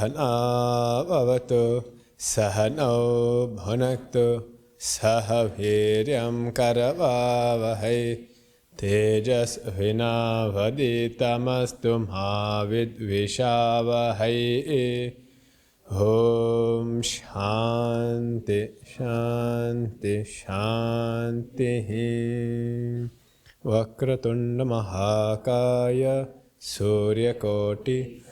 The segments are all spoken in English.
Sahana Vavatu Sahano Bhunaktu Sahaviryam Karavavahai Tejas Vinavaditamastu Mavidvishavahai. Om Shanti Shanti Shanti. Vakratunda Mahakaya Suryakoti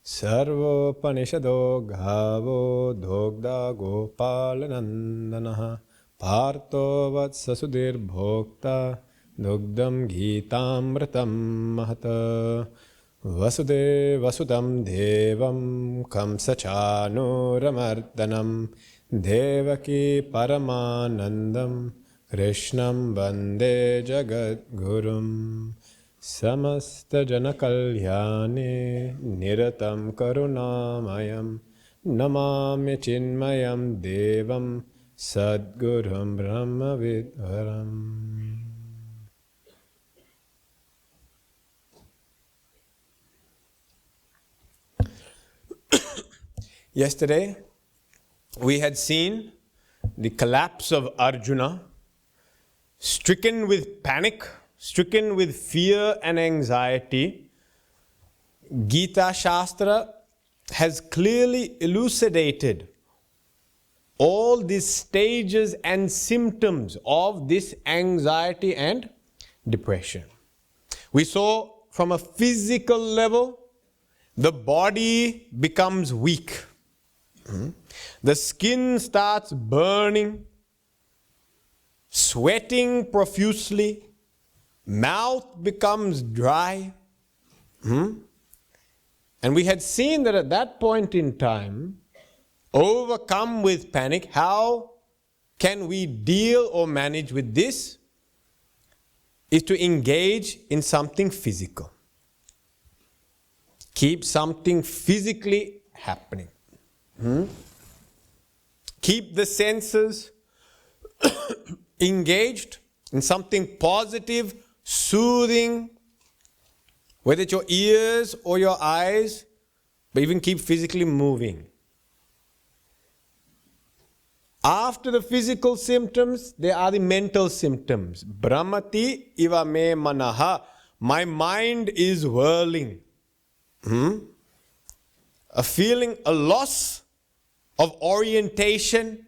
Sarvopanishado Gavo Dogda Gopalanandanaha Partho Vatsasudir Bhokta Dugdam Gitamratam Mahata Vasude Vasudam Devam Kamsachanuramardanam Devaki Paramanandam Krishnam Vande Jagadgurum Samasta Janakalyane Niratam Karunamayam Namami Chinmayam Devam Sadgurum Brahmavidharam. Yesterday, we had seen the collapse of Arjuna, stricken with panic, stricken with fear and anxiety. Gita Shastra has clearly elucidated all these stages and symptoms of this anxiety and depression. We saw from a physical level, the body becomes weak. The skin starts burning, sweating profusely, mouth becomes dry. And we had seen that at that point in time, overcome with panic, how can we deal or manage with this? Is to engage in something physical. Keep something physically happening. Keep the senses engaged in something positive, soothing, whether it's your ears or your eyes, but even keep physically moving. After the physical symptoms, there are the mental symptoms. Brahmati iva me manaha. My mind is whirling. A feeling, a loss of orientation.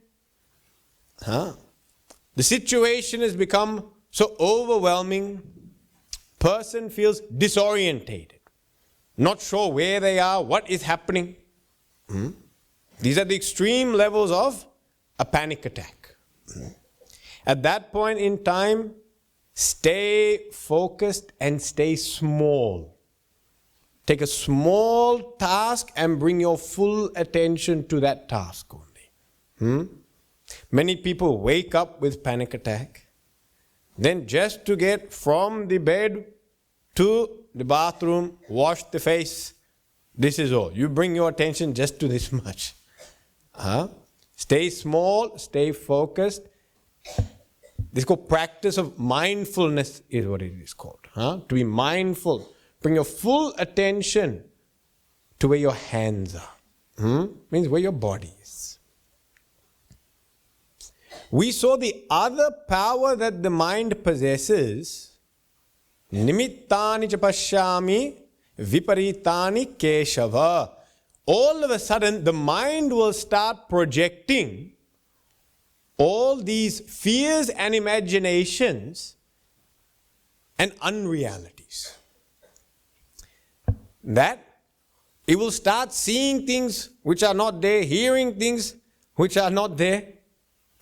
The situation has become so overwhelming. Person feels disorientated. Not sure where they are, what is happening. These are the extreme levels of a panic attack. At that point in time, stay focused and stay small. Take a small task and bring your full attention to that task only. Many people wake up with panic attack. Then just to get from the bed to the bathroom, wash the face. This is all. You bring your attention just to this much. Stay small, stay focused. This is called practice of mindfulness is what it is called. To be mindful. Bring your full attention to where your hands are. Means where your body is. We saw the other power that the mind possesses. Nimittani cha pashyami viparitani keshava. All of a sudden, the mind will start projecting all these fears and imaginations and unrealities. That it will start seeing things which are not there, hearing things which are not there,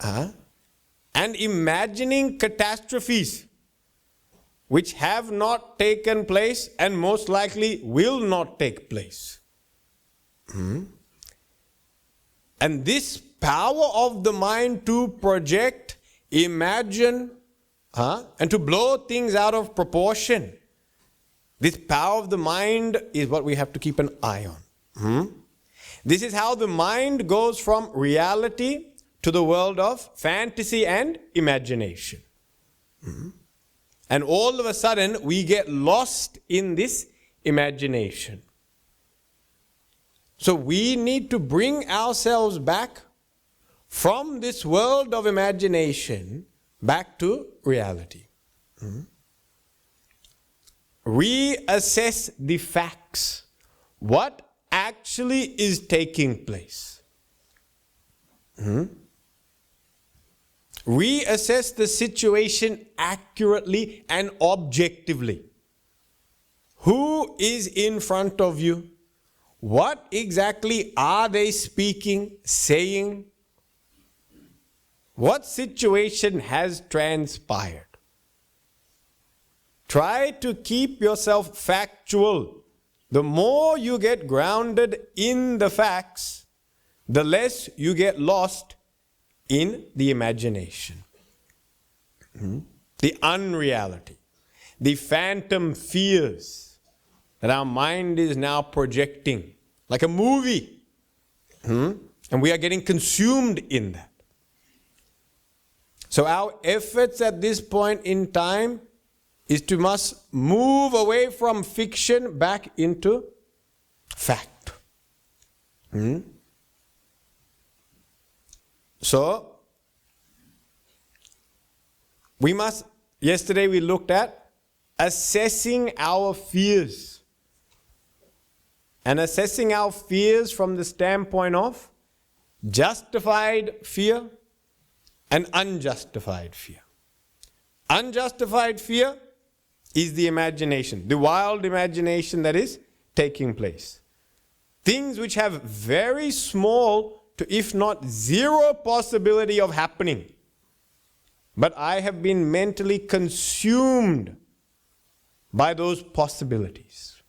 and imagining catastrophes which have not taken place and most likely will not take place. And this power of the mind to project, imagine, and to blow things out of proportion, this power of the mind is what we have to keep an eye on. This is how the mind goes from reality to the world of fantasy and imagination. And all of a sudden, we get lost in this imagination. So we need to bring ourselves back from this world of imagination back to reality. Reassess the facts. What actually is taking place? Reassess the situation accurately and objectively. Who is in front of you? What exactly are they speaking, saying? What situation has transpired? Try to keep yourself factual. The more you get grounded in the facts, the less you get lost in the imagination. The unreality, the phantom fears that our mind is now projecting, like a movie. And we are getting consumed in that. So our efforts at this point in time is to must move away from fiction back into fact. So, we must, yesterday we looked at assessing our fears. And assessing our fears from the standpoint of justified fear and unjustified fear. Unjustified fear is the imagination, the wild imagination that is taking place. Things which have very small to, if not zero, possibility of happening. But I have been mentally consumed by those possibilities.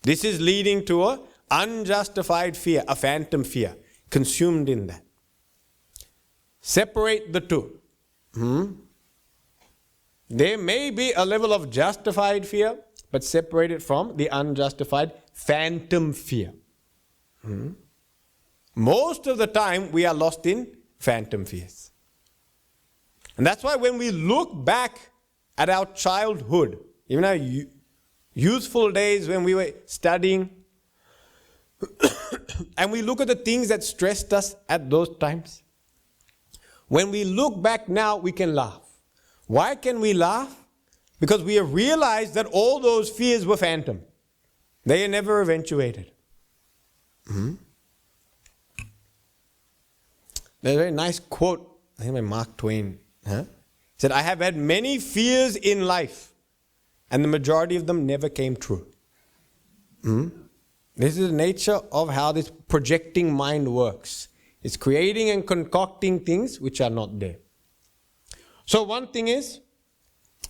This is leading to an unjustified fear, a phantom fear, consumed in that. Separate the two. There may be a level of justified fear, but separate it from the unjustified phantom fear. Most of the time, we are lost in phantom fears. And that's why when we look back at our childhood, even our youthful days when we were studying, and we look at the things that stressed us at those times, when we look back now, we can laugh. Why can we laugh? Because we have realized that all those fears were phantom. They never eventuated. There's a very nice quote, I think by Mark Twain. He said, I have had many fears in life, and the majority of them never came true. This is the nature of how this projecting mind works. It's creating and concocting things which are not there. So one thing is,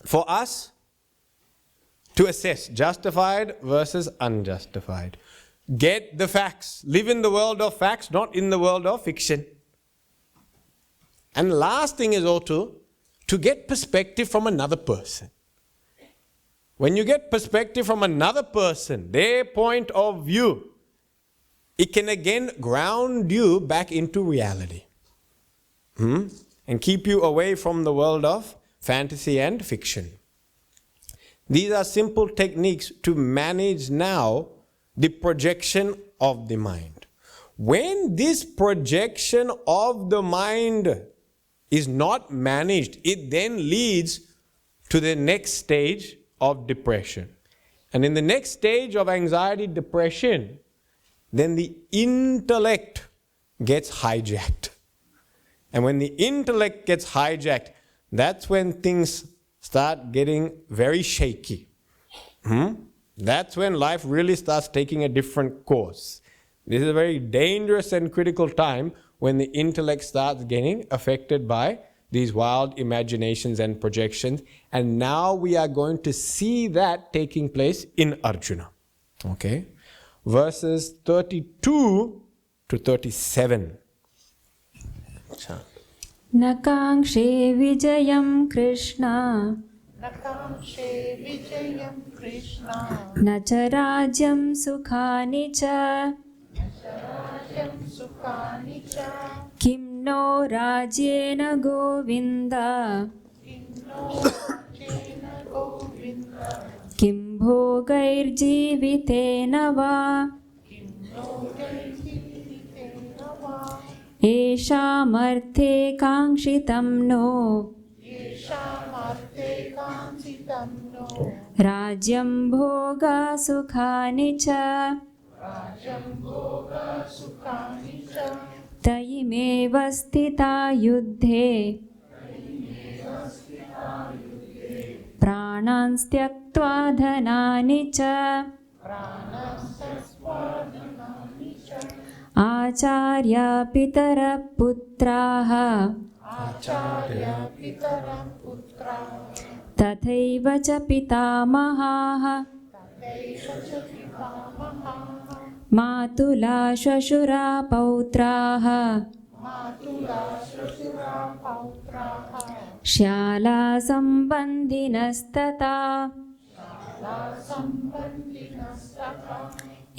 for us to assess justified versus unjustified. Get the facts. Live in the world of facts, not in the world of fiction. And the last thing is also to get perspective from another person. When you get perspective from another person, their point of view, it can again ground you back into reality. And keep you away from the world of fantasy and fiction. These are simple techniques to manage now the projection of the mind. When this projection of the mind is not managed, it then leads to the next stage of depression. And in the next stage of anxiety, depression, then the intellect gets hijacked. And when the intellect gets hijacked, that's when things start getting very shaky. That's when life really starts taking a different course. This is a very dangerous and critical time when the intellect starts getting affected by these wild imaginations and projections. And now we are going to see that taking place in Arjuna. Okay? Verses 32 to 37. Nakangshe vijayam Krishna Nacharajyam sukhani cha Kim no rajyena govinda किं भोगैर्जीवितेन वा येषामर्थे काङ्क्षितं no राज्यं भोगा सुखानि च तयिमेव स्थिता युद्धे प्राणान् त्यक्त्वा धनानि च आचार्या पितरः पुत्राः तथैव च पितामहाः मातुला श्वशुरा पौत्राः श्याला सम्बन्धिनस्तथा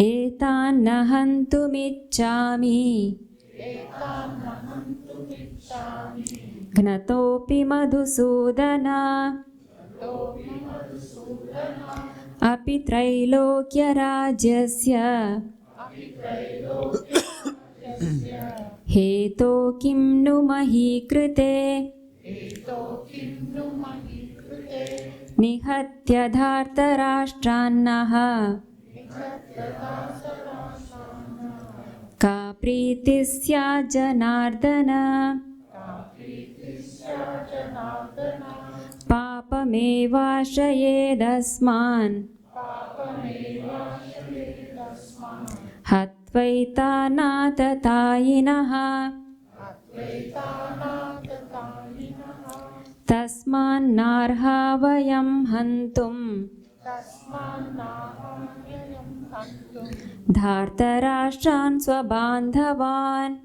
एतान्न हन्तुमिच्छामि घ्नतोऽपि मधुसूदन अपि त्रैलोक्यराज्यस्य हेतो किं नु मही कृते निहत्य धार्तराष्ट्रान्नः का प्रीतिः स्यात् जनार्दन पापमेवाश्रयेदस्मान् हत्वैतानाततायिनः तस्मान्नार्हा वयं हन्तुं धार्तराष्ट्रान् स्वबान्धवान्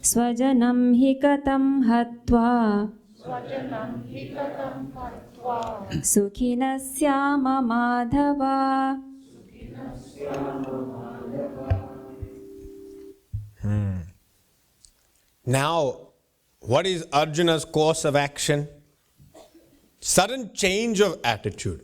स्वजनं हि कथं हत्वा सुखिनः स्याम Madhav. Now, what is Arjuna's course of action? Sudden change of attitude.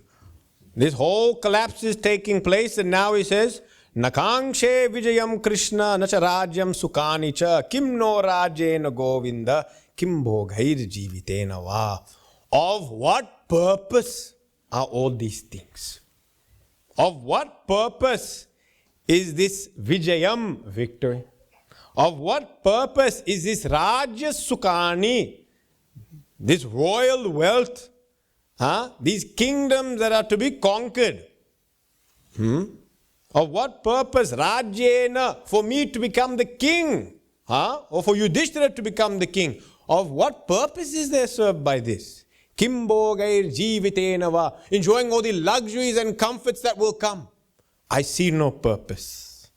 This whole collapse is taking place, and now he says, Nakangshe vijayam Krishna nacha rajyam sukani cha kim no rajena govinda kim bhoghair jivitena va. Of what purpose are all these things? Of what purpose is this vijayam, victory? Of what purpose is this rajya sukani, this royal wealth, these kingdoms that are to be conquered? Of what purpose? Rajyena, for me to become the king, or for Yudhishthira to become the king. Of what purpose is there served by this? Kim bhogair jivitena va, enjoying all the luxuries and comforts that will come. I see no purpose.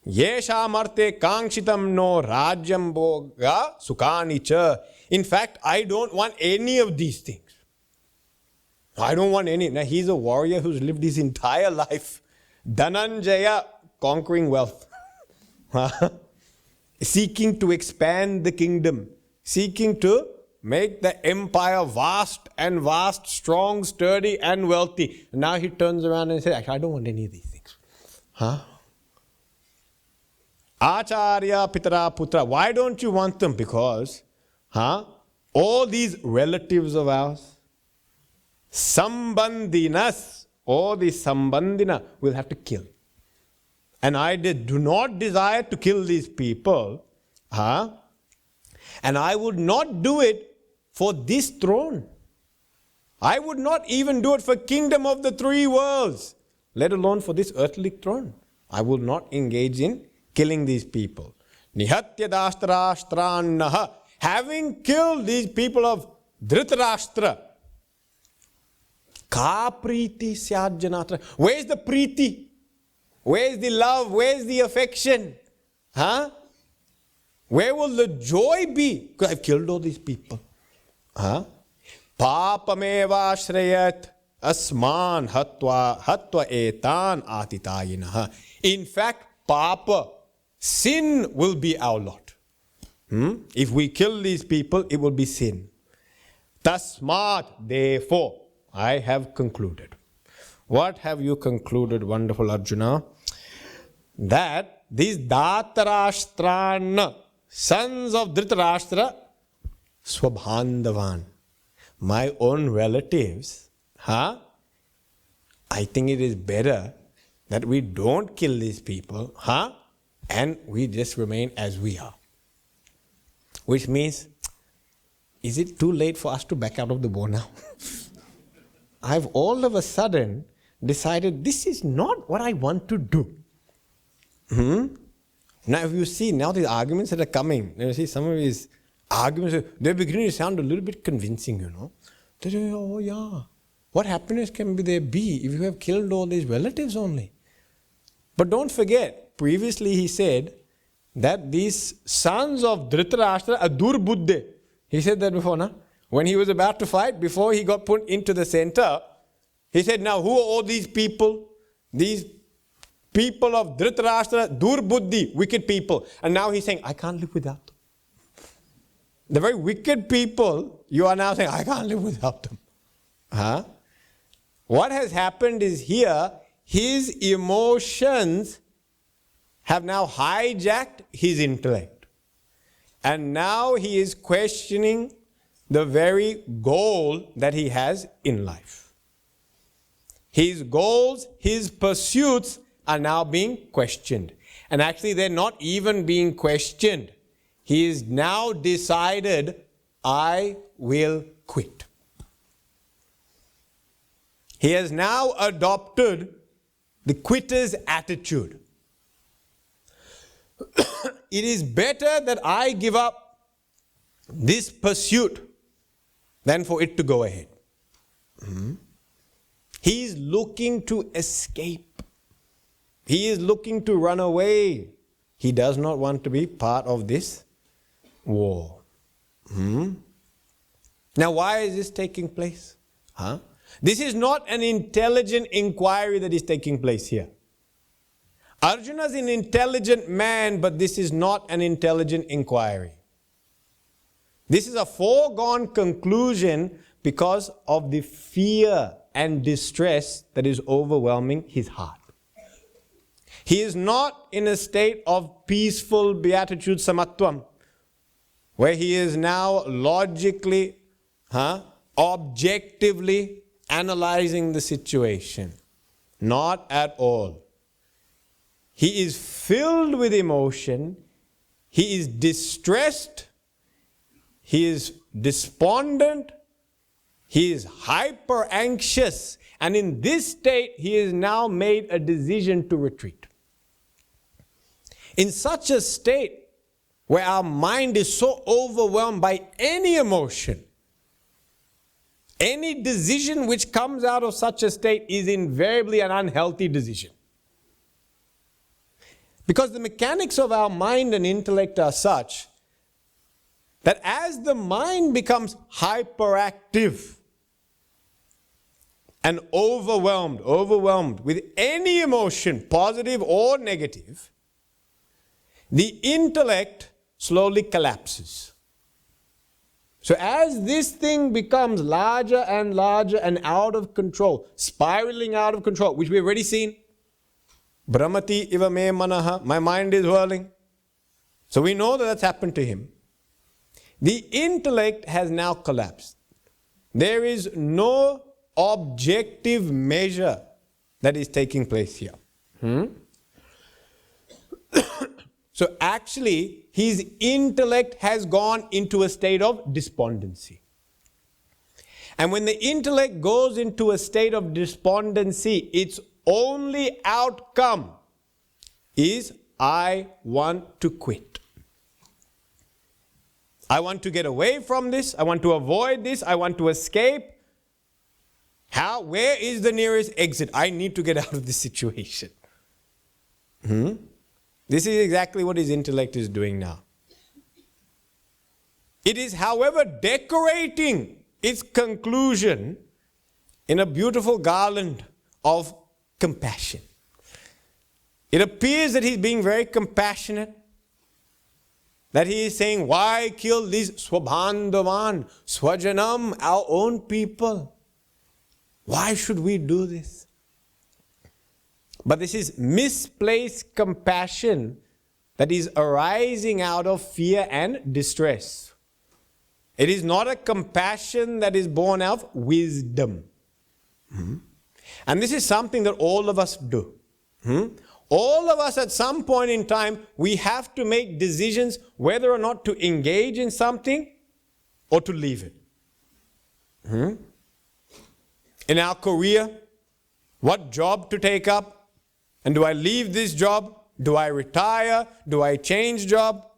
Yesha marte kangshitam no rajyam bhoga sukani cha. In fact, I don't want any of these things. I don't want any. Now, he's a warrior who's lived his entire life. Dhananjaya, conquering wealth. Seeking to expand the kingdom. Seeking to make the empire vast and vast, strong, sturdy and wealthy. Now he turns around and says, actually, I don't want any of these things. Acharya Pitara Putra. Why don't you want them? Because all these relatives of ours, Sambandhinas, all these Sambandhina will have to kill. And I do not desire to kill these people. And I would not do it for this throne. I would not even do it for kingdom of the three worlds, let alone for this earthly throne. I will not engage in killing these people. Nihatya dastarashtraannaha. Having killed these people of Dhritarashtra. Ka priti syad janatra. Where's the priti? Where's the love? Where's the affection? Where will the joy be? Because I've killed all these people. Papameva shrayat asman hatva etan atitayinaha. In fact, papa, sin will be our lot. If we kill these people, it will be sin. Tasmat, therefore, I have concluded. What have you concluded, wonderful Arjuna? That these Dhatarashtrana, sons of Dhritarashtra, Swabhandavan, my own relatives, I think it is better that we don't kill these people, and we just remain as we are. Which means, is it too late for us to back out of the war now? I've all of a sudden decided this is not what I want to do. Now if you see, now these arguments that are coming, you see some of these arguments, they're beginning to sound a little bit convincing, They say, oh yeah, what happiness can there be if you have killed all these relatives only? But don't forget, previously he said that these sons of Dhritarashtra are durbuddhe. He said that before, na? When he was about to fight, before he got put into the center, he said, now who are all these people? These people of Dhritarashtra, durbuddhi, wicked people. And now he's saying, I can't live without them. The very wicked people, you are now saying, I can't live without them. What has happened is here, his emotions have now hijacked his intellect. And now he is questioning the very goal that he has in life. His goals, his pursuits are now being questioned. And actually they're not even being questioned. He is now decided, I will quit. He has now adopted the quitter's attitude. It is better that I give up this pursuit than for it to go ahead. He is looking to escape. He is looking to run away. He does not want to be part of this war. Now, why is this taking place? This is not an intelligent inquiry that is taking place here. Arjuna is an intelligent man, but this is not an intelligent inquiry. This is a foregone conclusion because of the fear and distress that is overwhelming his heart. He is not in a state of peaceful beatitude samatvam, where he is now logically, objectively analyzing the situation. Not at all. He is filled with emotion. He is distressed. He is despondent. He is hyper anxious. And in this state, he has now made a decision to retreat. In such a state where our mind is so overwhelmed by any emotion, any decision which comes out of such a state is invariably an unhealthy decision. Because the mechanics of our mind and intellect are such that as the mind becomes hyperactive and overwhelmed with any emotion, positive or negative, the intellect slowly collapses. So as this thing becomes larger and larger and out of control, spiraling out of control, which we've already seen, Brahmati iva me manaha, my mind is whirling. So we know that that's happened to him. The intellect has now collapsed. There is no objective measure that is taking place here. So actually, his intellect has gone into a state of despondency. And when the intellect goes into a state of despondency, its only outcome is, I want to quit. I want to get away from this. I want to avoid this. I want to escape. Where is the nearest exit? I need to get out of this situation. This is exactly what his intellect is doing now. It is, however, decorating its conclusion in a beautiful garland of compassion. It appears that he's being very compassionate, That he is saying, why kill these swabandhavan, swajanam, our own people? Why should we do this? But this is misplaced compassion that is arising out of fear and distress. It is not a compassion that is born out of wisdom. And this is something that all of us do. All of us at some point in time, we have to make decisions whether or not to engage in something or to leave it. In our career, what job to take up? And do I leave this job? Do I retire? Do I change job?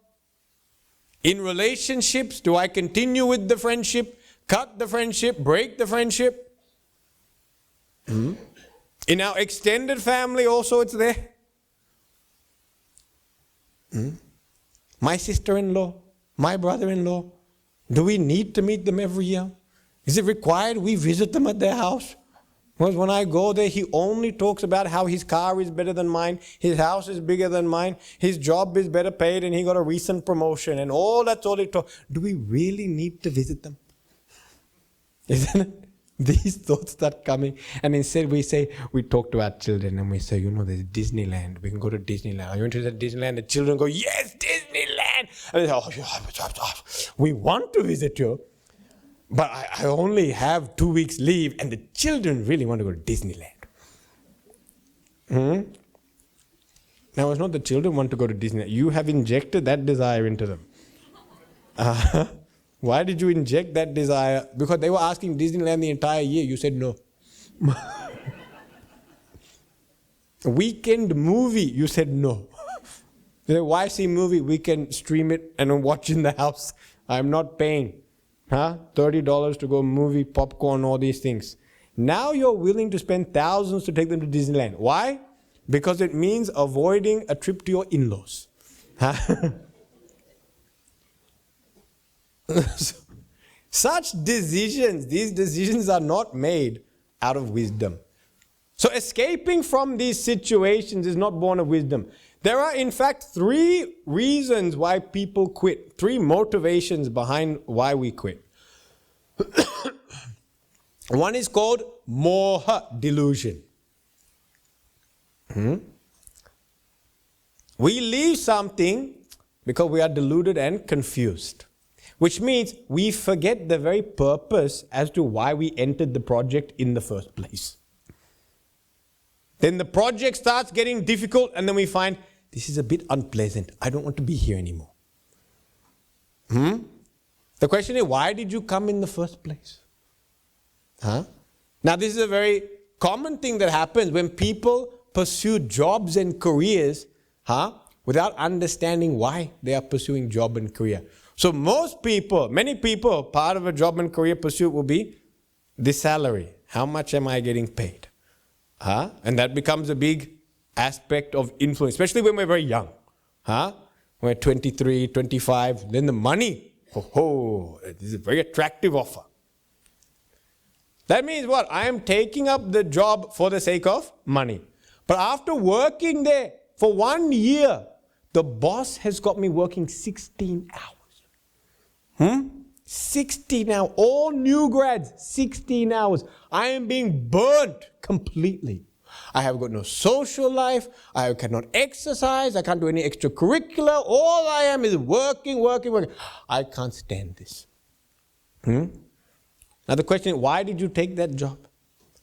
In relationships, do I continue with the friendship, cut the friendship, break the friendship? In our extended family also it's there. My sister-in-law, my brother-in-law, do we need to meet them every year? Is it required we visit them at their house? Because when I go there, he only talks about how his car is better than mine, his house is bigger than mine, his job is better paid, and he got a recent promotion, and that's all he talks. Do we really need to visit them? Isn't it? These thoughts start coming, and instead we talk to our children and we say, there's Disneyland, we can go to Disneyland. Are you interested in Disneyland? The children go, yes, Disneyland! And they say, we want to visit you, but I only have 2 weeks leave, and the children really want to go to Disneyland. Now, it's not the children want to go to Disneyland. You have injected that desire into them. Why did you inject that desire? Because they were asking Disneyland the entire year. You said no. Weekend movie, you said no. They said, why see movie? We can stream it and watch in the house. I'm not paying. $30 to go movie, popcorn, all these things. Now you're willing to spend thousands to take them to Disneyland. Why? Because it means avoiding a trip to your in-laws. Such decisions, these decisions are not made out of wisdom. So escaping from these situations is not born of wisdom. There are in fact 3 reasons why people quit, 3 motivations behind why we quit. One is called moha, delusion. We leave something because we are deluded and confused. Which means we forget the very purpose as to why we entered the project in the first place. Then the project starts getting difficult, and then we find, this is a bit unpleasant. I don't want to be here anymore. The question is, why did you come in the first place? Now, this is a very common thing that happens when people pursue jobs and careers without understanding why they are pursuing job and career. So many people, part of a job and career pursuit will be the salary. How much am I getting paid? And that becomes a big aspect of influence, especially when we're very young. When we're 23, 25, then the money. This is a very attractive offer. That means what? I am taking up the job for the sake of money. But after working there for 1 year, the boss has got me working 16 hours. 16 hours. All new grads, 16 hours. I am being burnt completely. I have got no social life. I cannot exercise. I can't do any extracurricular. All I am is working. I can't stand this. Now the question is, why did you take that job?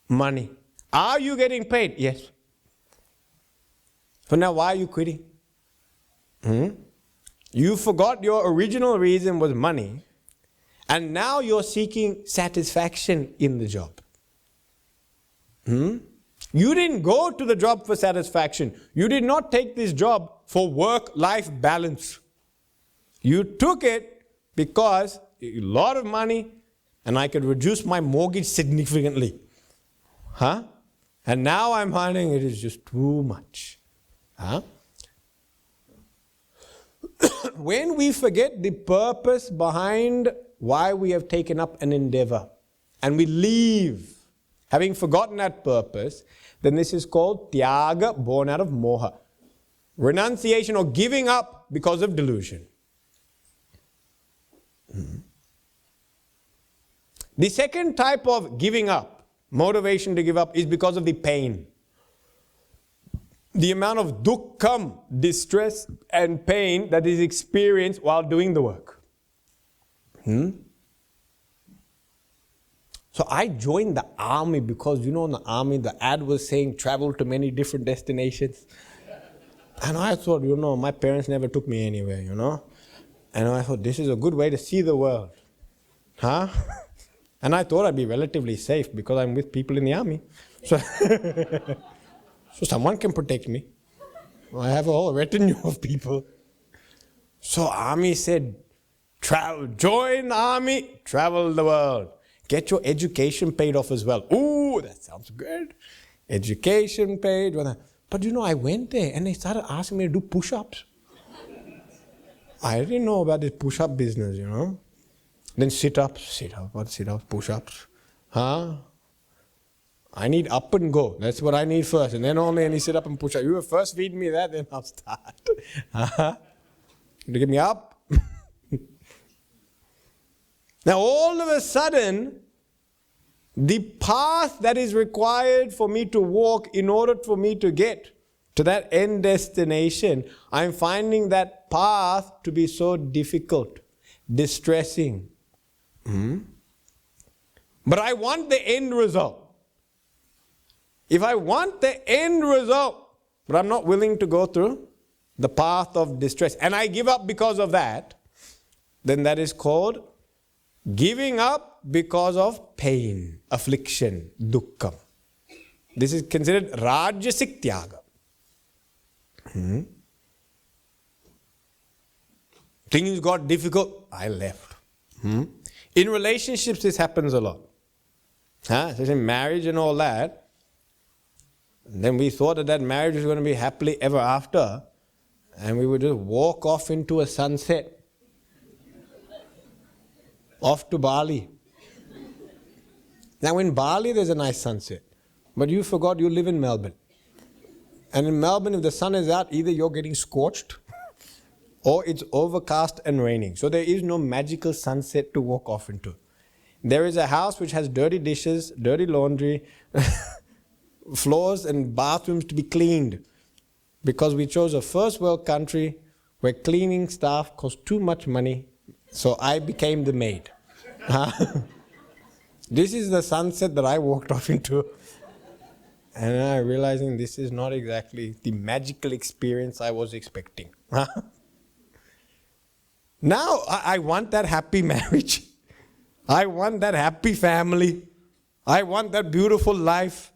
Money. Are you getting paid? Yes. So now why are you quitting? You forgot your original reason was money, and now you're seeking satisfaction in the job. You didn't go to the job for satisfaction. You did not take this job for work-life balance. You took it because a lot of money and I could reduce my mortgage significantly. And now I'm finding it is just too much. When we forget the purpose behind why we have taken up an endeavor and we leave, having forgotten that purpose, then this is called tyaga, born out of moha. Renunciation or giving up because of delusion. The second type of giving up, motivation to give up, is because of the pain. The amount of dukkham, distress and pain that is experienced while doing the work. So I joined the army because, in the army, the ad was saying travel to many different destinations. And I thought, my parents never took me anywhere, And I thought, this is a good way to see the world. And I thought I'd be relatively safe because I'm with people in the army. So, so someone can protect me. I have a whole retinue of people. So army said, travel, join the army, travel the world. Get your education paid off as well. Ooh, that sounds good. Education paid. But I went there and they started asking me to do push-ups. I didn't know about this push-up business, Then sit-ups, push-ups. I need up and go. That's what I need first. And then only any sit-up and push-up. You first feed me that, then I'll start. To get me up. Now all of a sudden, the path that is required for me to walk in order for me to get to that end destination, I'm finding that path to be so difficult, distressing. But I want the end result. If I want the end result, but I'm not willing to go through the path of distress, and I give up because of that, then that is called giving up because of pain, affliction, dukkham. This is considered rajasic tyaga. Things got difficult, I left. In relationships, this happens a lot. Especially in marriage and all that. And then we thought that marriage was going to be happily ever after, and we would just walk off into a sunset. Off to Bali. Now in Bali there's a nice sunset, but you forgot you live in Melbourne. And in Melbourne, if the sun is out, either you're getting scorched or it's overcast and raining. So there is no magical sunset to walk off into. There is a house which has dirty dishes, dirty laundry, floors and bathrooms to be cleaned, because we chose a first world country where cleaning staff cost too much money. So I became the maid. This is the sunset that I walked off into. And I'm realizing this is not exactly the magical experience I was expecting. Now I want that happy marriage. I want that happy family. I want that beautiful life.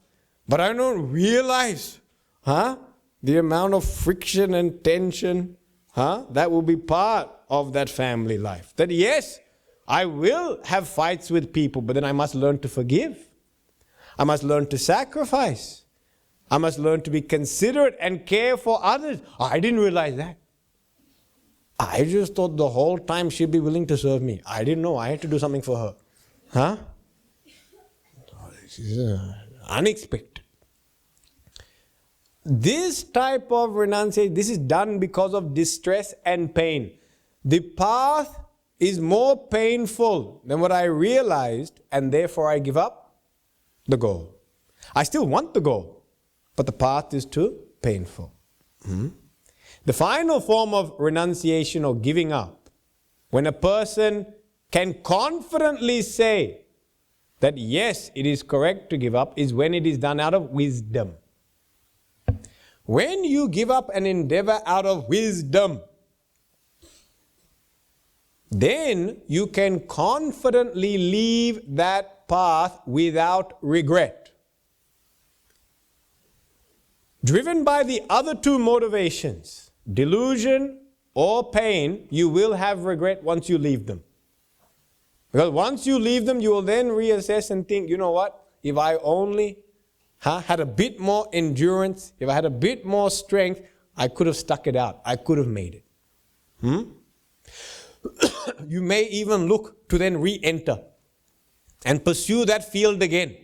But I don't realize the amount of friction and tension that will be part of that family life. That yes, I will have fights with people, but then I must learn to forgive. I must learn to sacrifice. I must learn to be considerate and care for others. I didn't realize that. I just thought the whole time she'd be willing to serve me. I didn't know I had to do something for her. This is unexpected. This type of renunciation, this is done because of distress and pain. The path is more painful than what I realized, and therefore I give up the goal. I still want the goal, but the path is too painful. The final form of renunciation or giving up, when a person can confidently say that yes, it is correct to give up, is when it is done out of wisdom. When you give up an endeavor out of wisdom, then you can confidently leave that path without regret. Driven by the other two motivations, delusion or pain, you will have regret once you leave them. Because once you leave them, you will then reassess and think, you know what, if I only had a bit more endurance, if I had a bit more strength, I could have stuck it out. I could have made it. You may even look to then re-enter and pursue that field again.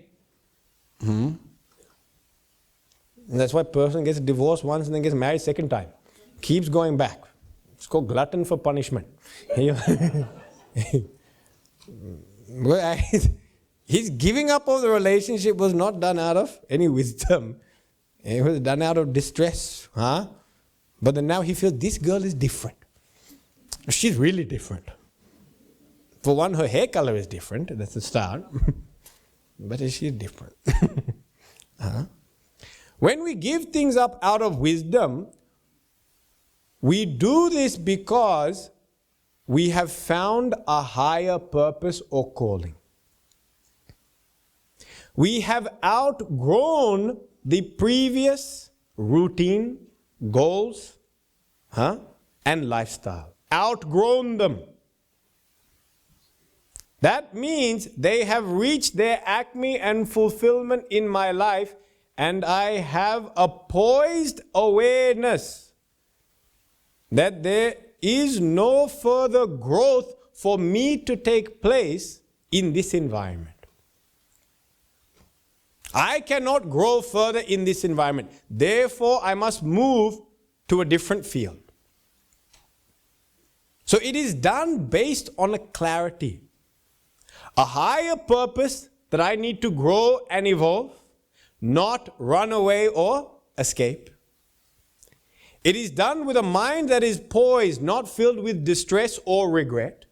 And that's why a person gets divorced once and then gets married second time. Keeps going back. It's called glutton for punishment. His giving up of the relationship was not done out of any wisdom. It was done out of distress. But then now he feels this girl is different. She's really different. For one, her hair color is different. That's a start. But she's different. When we give things up out of wisdom, we do this because we have found a higher purpose or calling. We have outgrown the previous routine, goals, and lifestyle. Outgrown them. That means they have reached their acme and fulfillment in my life, and I have a poised awareness that there is no further growth for me to take place in this environment. I cannot grow further in this environment. Therefore, I must move to a different field. So it is done based on a clarity. A higher purpose that I need to grow and evolve, not run away or escape. It is done with a mind that is poised, not filled with distress or regret.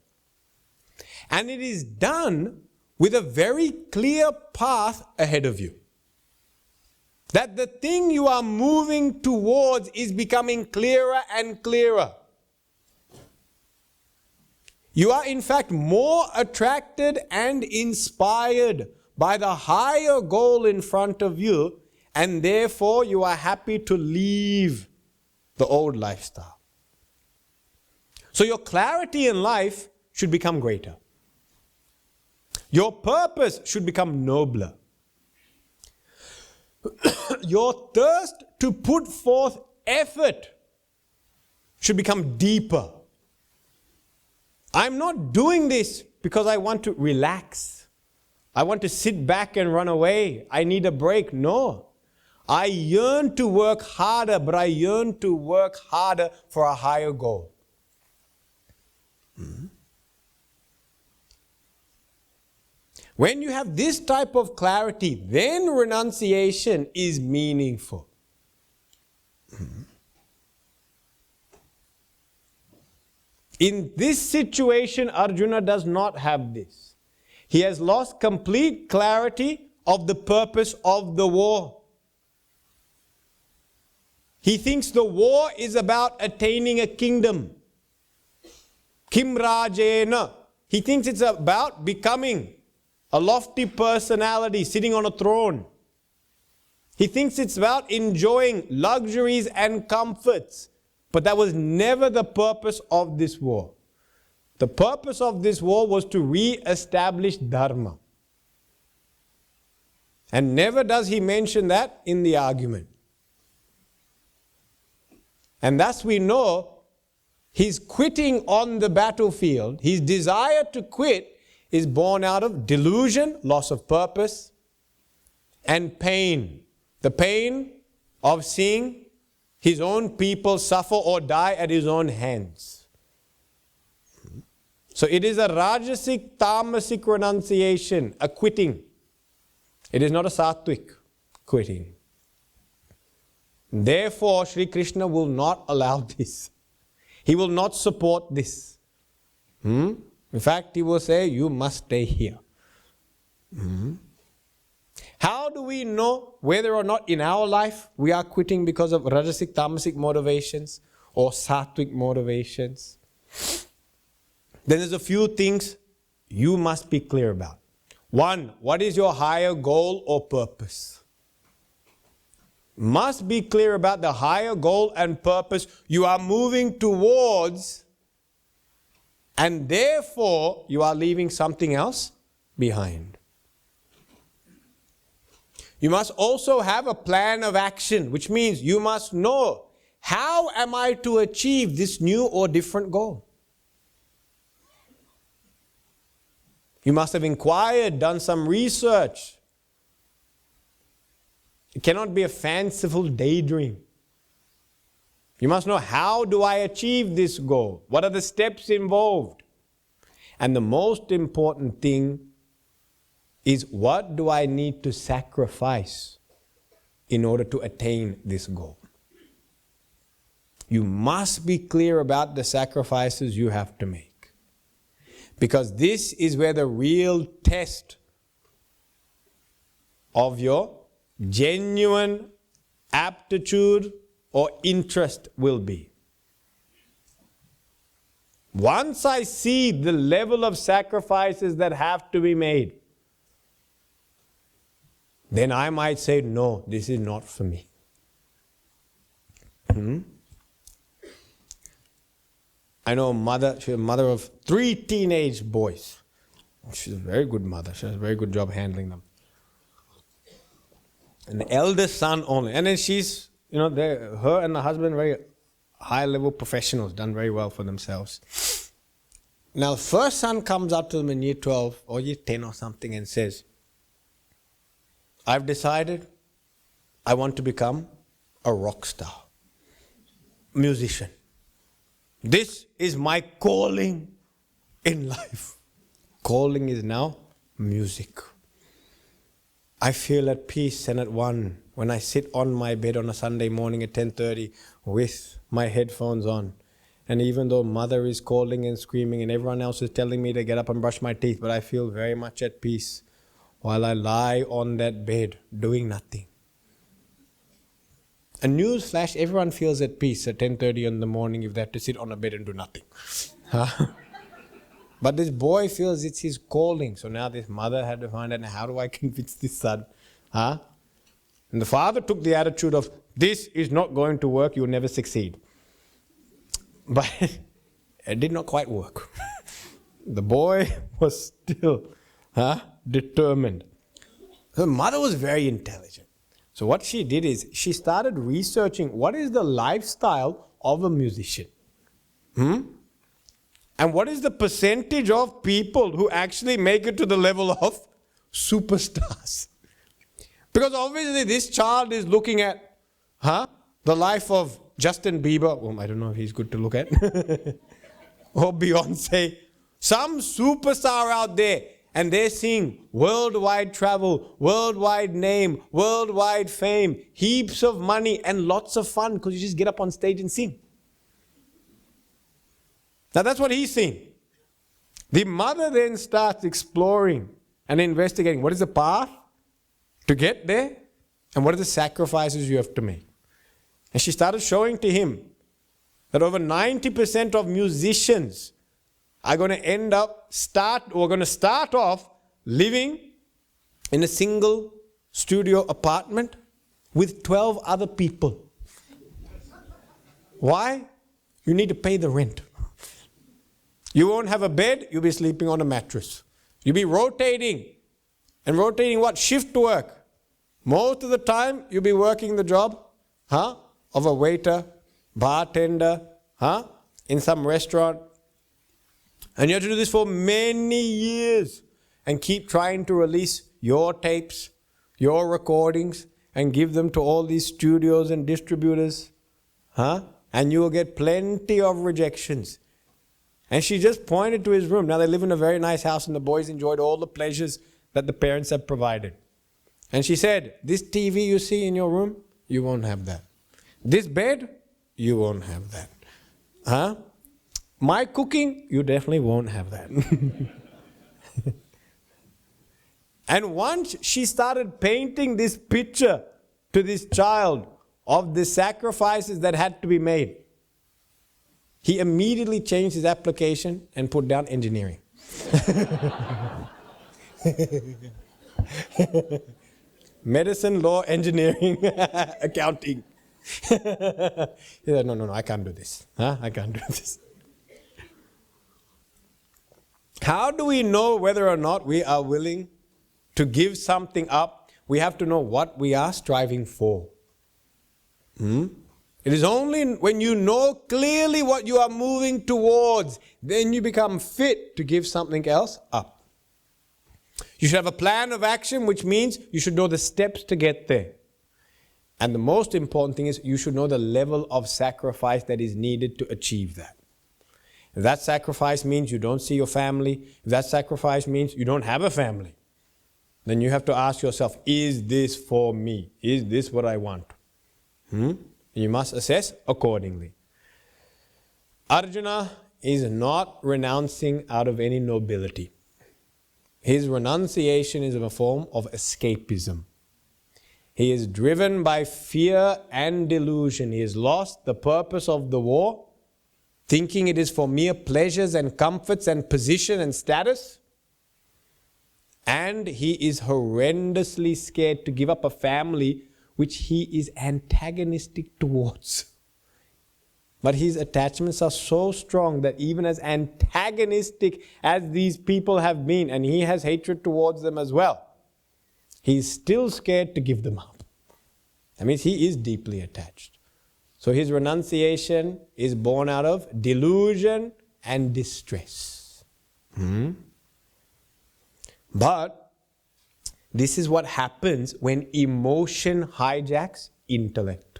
And it is done with a very clear path ahead of you. That the thing you are moving towards is becoming clearer and clearer. You are in fact more attracted and inspired by the higher goal in front of you, and therefore you are happy to leave the old lifestyle. So your clarity in life should become greater. Your purpose should become nobler. Your thirst to put forth effort should become deeper. I'm not doing this because I want to relax. I want to sit back and run away. I need a break. No. I yearn to work harder, but I yearn to work harder for a higher goal. When you have this type of clarity, then renunciation is meaningful. In this situation, Arjuna does not have this. He has lost complete clarity of the purpose of the war. He thinks the war is about attaining a kingdom. Kim Rajena. He thinks it's about becoming a lofty personality sitting on a throne. He thinks it's about enjoying luxuries and comforts. But that was never the purpose of this war. The purpose of this war was to re-establish Dharma. And never does he mention that in the argument. And thus we know his quitting on the battlefield, his desire to quit, is born out of delusion, loss of purpose, and pain. The pain of seeing his own people suffer or die at his own hands. So it is a rajasic, tamasic renunciation, a quitting. It is not a sattvic quitting. Therefore, Sri Krishna will not allow this. He will not support this. In fact, he will say, you must stay here. How do we know whether or not in our life we are quitting because of rajasic, tamasic motivations or sattvic motivations? Then there's a few things you must be clear about. One, what is your higher goal or purpose? Must be clear about the higher goal and purpose you are moving towards, and therefore you are leaving something else behind. You must also have a plan of action, which means you must know, how am I to achieve this new or different goal? You must have inquired, done some research. It cannot be a fanciful daydream. You must know, how do I achieve this goal? What are the steps involved? And the most important thing is, what do I need to sacrifice in order to attain this goal? You must be clear about the sacrifices you have to make. Because this is where the real test of your genuine aptitude or interest will be. Once I see the level of sacrifices that have to be made, then I might say, no, this is not for me. I know a mother, she's a mother of 3 teenage boys. She's a very good mother. She does a very good job handling them. And the eldest son only. And then she's, her and the husband, very high-level professionals, done very well for themselves. Now, the first son comes up to them in year 12 or year 10 or something and says, I've decided I want to become a rock star, musician. This is my calling in life. Calling is now music. I feel at peace and at one when I sit on my bed on a Sunday morning at 10:30 with my headphones on. And even though mother is calling and screaming and everyone else is telling me to get up and brush my teeth, but I feel very much at peace while I lie on that bed doing nothing. A news flash, everyone feels at peace at 10:30 in the morning if they have to sit on a bed and do nothing. But this boy feels it's his calling. So now this mother had to find out, how do I convince this son? And the father took the attitude of, this is not going to work, you'll never succeed. But it did not quite work. The boy was still determined. Her mother was very intelligent. So what she did is, she started researching what is the lifestyle of a musician. And what is the percentage of people who actually make it to the level of superstars? Because obviously this child is looking at the life of Justin Bieber. Well, I don't know if he's good to look at. Or Beyonce. Some superstar out there. And they're seeing worldwide travel, worldwide name, worldwide fame, heaps of money and lots of fun because you just get up on stage and sing. Now that's what he's seen. The mother then starts exploring and investigating what is the path to get there and what are the sacrifices you have to make. And she started showing to him that over 90% of musicians are going to start off living in a single studio apartment with 12 other people. Why? You need to pay the rent. You won't have a bed, you'll be sleeping on a mattress. You'll be rotating. And rotating what? Shift work. Most of the time, you'll be working the job of a waiter, bartender, in some restaurant. And you have to do this for many years and keep trying to release your tapes, your recordings, and give them to all these studios and distributors. And you will get plenty of rejections. And she just pointed to his room. Now they live in a very nice house and the boys enjoyed all the pleasures that the parents have provided. And she said, this TV you see in your room, you won't have that. This bed, you won't have that. My cooking, you definitely won't have that. And once she started painting this picture to this child of the sacrifices that had to be made, he immediately changed his application and put down engineering. Medicine, law, engineering, accounting. He said, no, I can't do this. I can't do this. How do we know whether or not we are willing to give something up? We have to know what we are striving for. It is only when you know clearly what you are moving towards, then you become fit to give something else up. You should have a plan of action, which means you should know the steps to get there. And the most important thing is you should know the level of sacrifice that is needed to achieve that. If that sacrifice means you don't see your family, if that sacrifice means you don't have a family, then you have to ask yourself, is this for me? Is this what I want? You must assess accordingly. Arjuna is not renouncing out of any nobility. His renunciation is a form of escapism. He is driven by fear and delusion. He has lost the purpose of the war, thinking it is for mere pleasures and comforts and position and status. And he is horrendously scared to give up a family which he is antagonistic towards. But his attachments are so strong that even as antagonistic as these people have been, and he has hatred towards them as well, he is still scared to give them up. That means he is deeply attached. So his renunciation is born out of delusion and distress. But this is what happens when emotion hijacks intellect.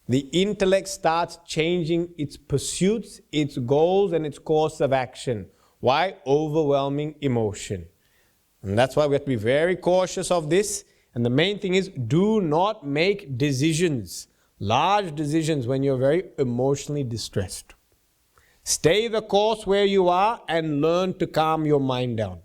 The intellect starts changing its pursuits, its goals, and its course of action. Why? Overwhelming emotion. And that's why we have to be very cautious of this. And the main thing is, do not make decisions, large decisions, when you're very emotionally distressed. Stay the course where you are and learn to calm your mind down.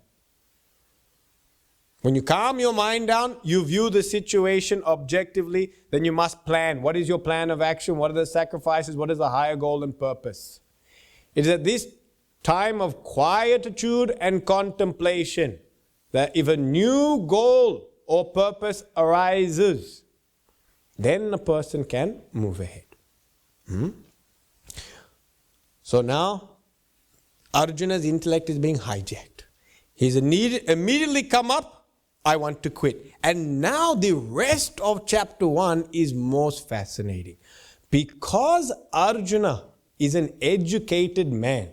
When you calm your mind down, you view the situation objectively, then you must plan. What is your plan of action? What are the sacrifices? What is the higher goal and purpose? It is at this time of quietude and contemplation that if a new goal or purpose arises, then a person can move ahead. So now, Arjuna's intellect is being hijacked. He's immediately come up, I want to quit. And now the rest of chapter 1 is most fascinating. Because Arjuna is an educated man,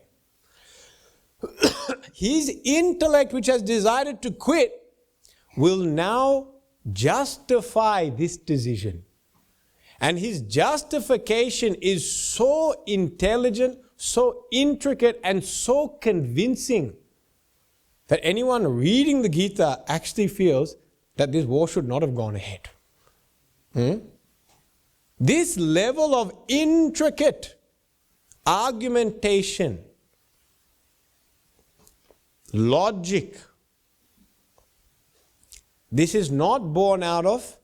his intellect, which has decided to quit, will now justify this decision. And his justification is so intelligent, so intricate, and so convincing that anyone reading the Gita actually feels that this war should not have gone ahead. This level of intricate argumentation, logic, this is not born out of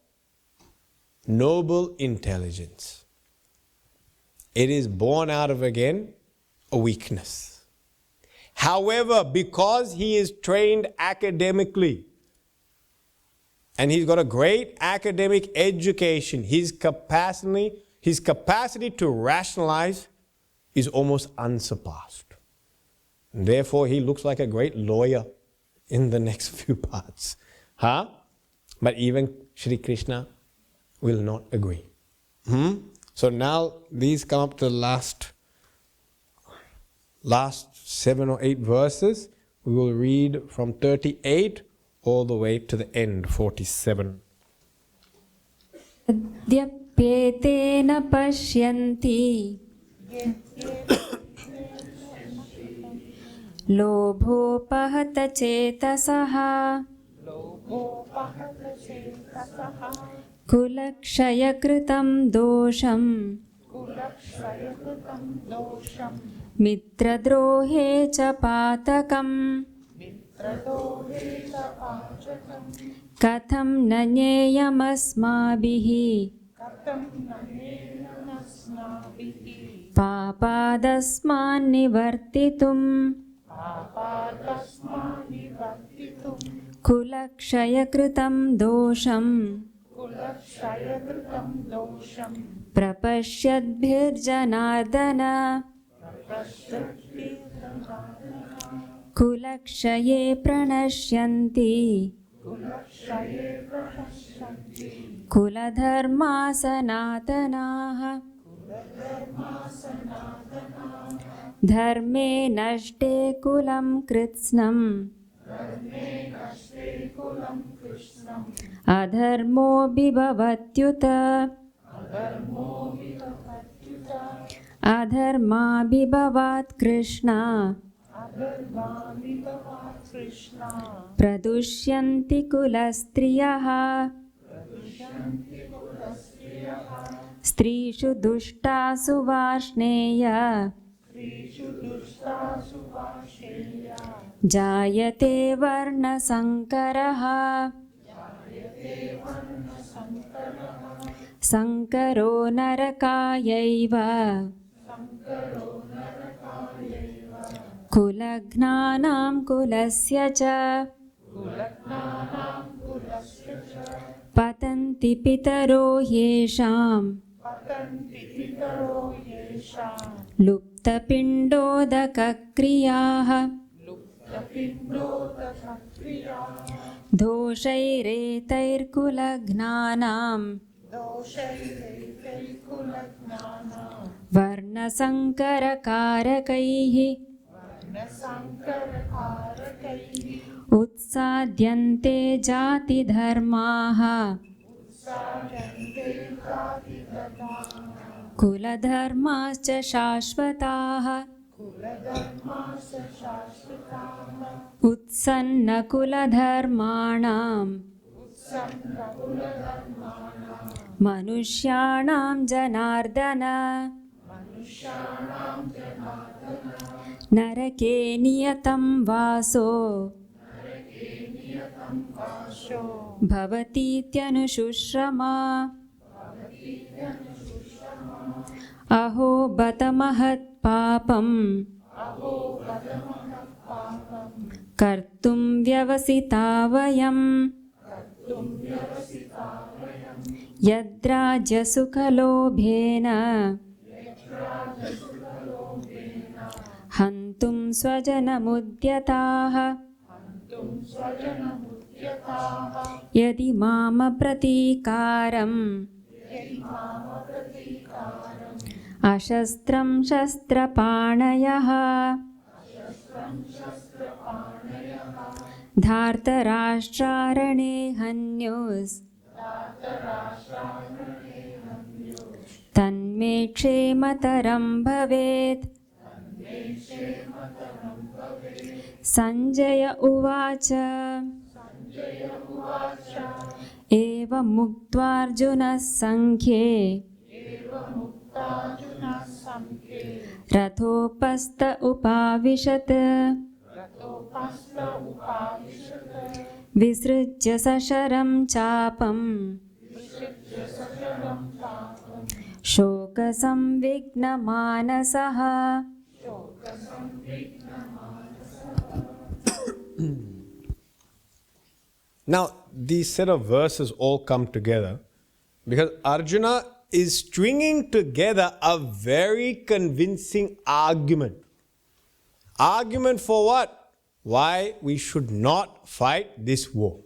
noble intelligence. It is born out of, again, a weakness. However, because he is trained academically and he's got a great academic education, his capacity to rationalize is almost unsurpassed. And therefore, he looks like a great lawyer in the next few parts. But even Shri Krishna will not agree. So now these come up to the last 7 or 8 verses. We will read from 38 all the way to the end, 47. Adyapyetena pashyanti lobhopahata chetasaha kulakshayakritam dosham mitradrohe cha patakam katham nanyeyamasmabhihi papadasman nivartitum kulakshayakritam dosham prapashyadbhirjanardana kulakshaye pranashyanti kuladharma sanatanaha dharme nashte kulam kritsnam adharmo bibhavatyuta अधर्माभिभवात् Krishna प्रदुष्यन्ति कुलस्त्रियः स्त्रीषु दुष्टासु वार्ष्णेय जायते वर्णसङ्करः संकरो नरकायैव कुलघ्नानां कुलस्य च पतन्ति पितरो येषां लुप्तपिण्डोदकक्रियाः दोषैरेतैर्कुलघ्नानां वर्णसङ्करकारकैः उत्साद्यन्ते जातिधर्माः कुलधर्माश्च शाश्वताः उत्सन्नकुलधर्माणां मनुष्याणां जनार्दन नरके नियतं वासो भवतीत्यनुशुश्रमा अहो बत महत्पापम् कर्तुं व्यवसिता वयम् यद्राज्यसुखलोभेन हन्तुं स्वजनमुद्यताः यदि मामप्रतीकारम् अशस्त्रं शस्त्रपाणयः धार्तराष्ट्रारणे हन्युस् तन्मे क्षेमतरं भवेत् संजय उवाच एवमुक्त्वार्जुनः सङ्ख्ये रथोपस्थ उपाविशत् विसृज्य सशरं चापं शोकसंविघ्नमानसः Now, these set of verses all come together because Arjuna is stringing together a very convincing argument. Argument for what? Why we should not fight this war.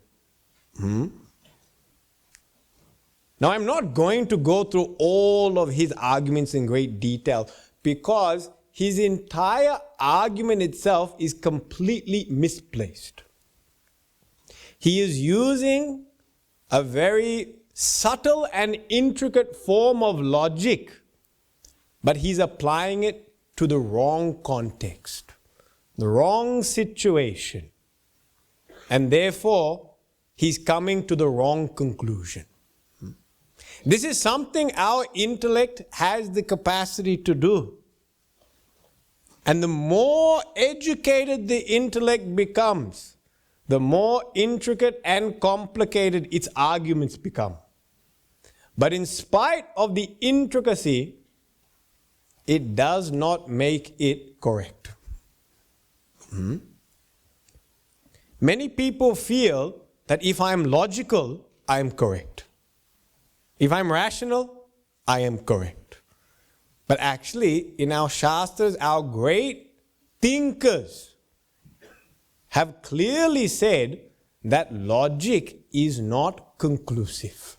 Now, I'm not going to go through all of his arguments in great detail because his entire argument itself is completely misplaced. He is using a very subtle and intricate form of logic, but he's applying it to the wrong context, the wrong situation, and therefore he's coming to the wrong conclusion. This is something our intellect has the capacity to do. And the more educated the intellect becomes, the more intricate and complicated its arguments become. But in spite of the intricacy, it does not make it correct. Many people feel that if I am logical, I am correct. If I am rational, I am correct. But actually, in our Shastras, our great thinkers have clearly said that logic is not conclusive.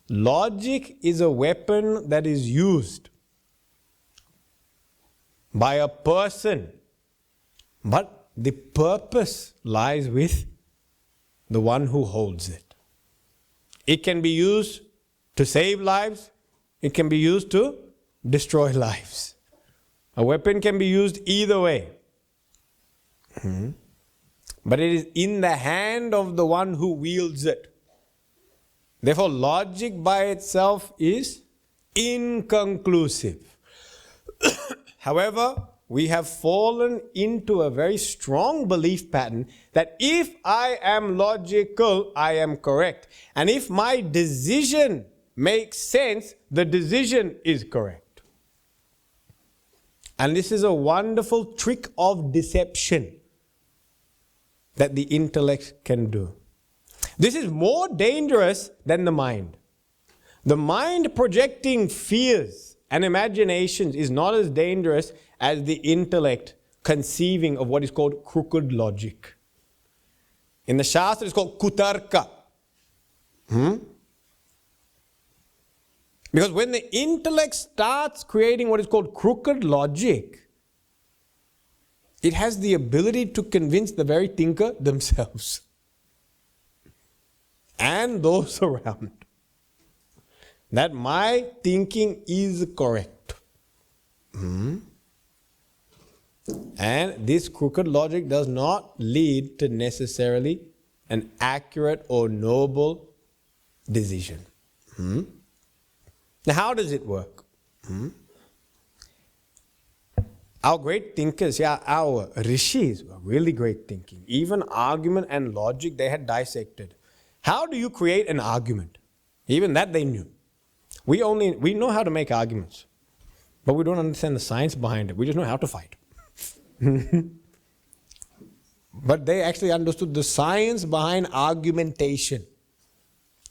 Logic is a weapon that is used by a person, but the purpose lies with the one who holds it. It can be used to save lives, it can be used to destroy lives. A weapon can be used either way. But it is in the hand of the one who wields it. Therefore, logic by itself is inconclusive. However, we have fallen into a very strong belief pattern that if I am logical, I am correct. And if my decision makes sense, the decision is correct. And this is a wonderful trick of deception that the intellect can do. This is more dangerous than the mind. The mind projecting fears and imaginations is not as dangerous as the intellect conceiving of what is called crooked logic. In the Shastra, it's called kutarka. Because when the intellect starts creating what is called crooked logic, it has the ability to convince the very thinker themselves and those around that my thinking is correct. And this crooked logic does not lead to necessarily an accurate or noble decision. Now, how does it work? Our great thinkers, our rishis were really great thinking. Even argument and logic they had dissected. How do you create an argument? Even that they knew. We know how to make arguments, but we don't understand the science behind it. We just know how to fight. But they actually understood the science behind argumentation.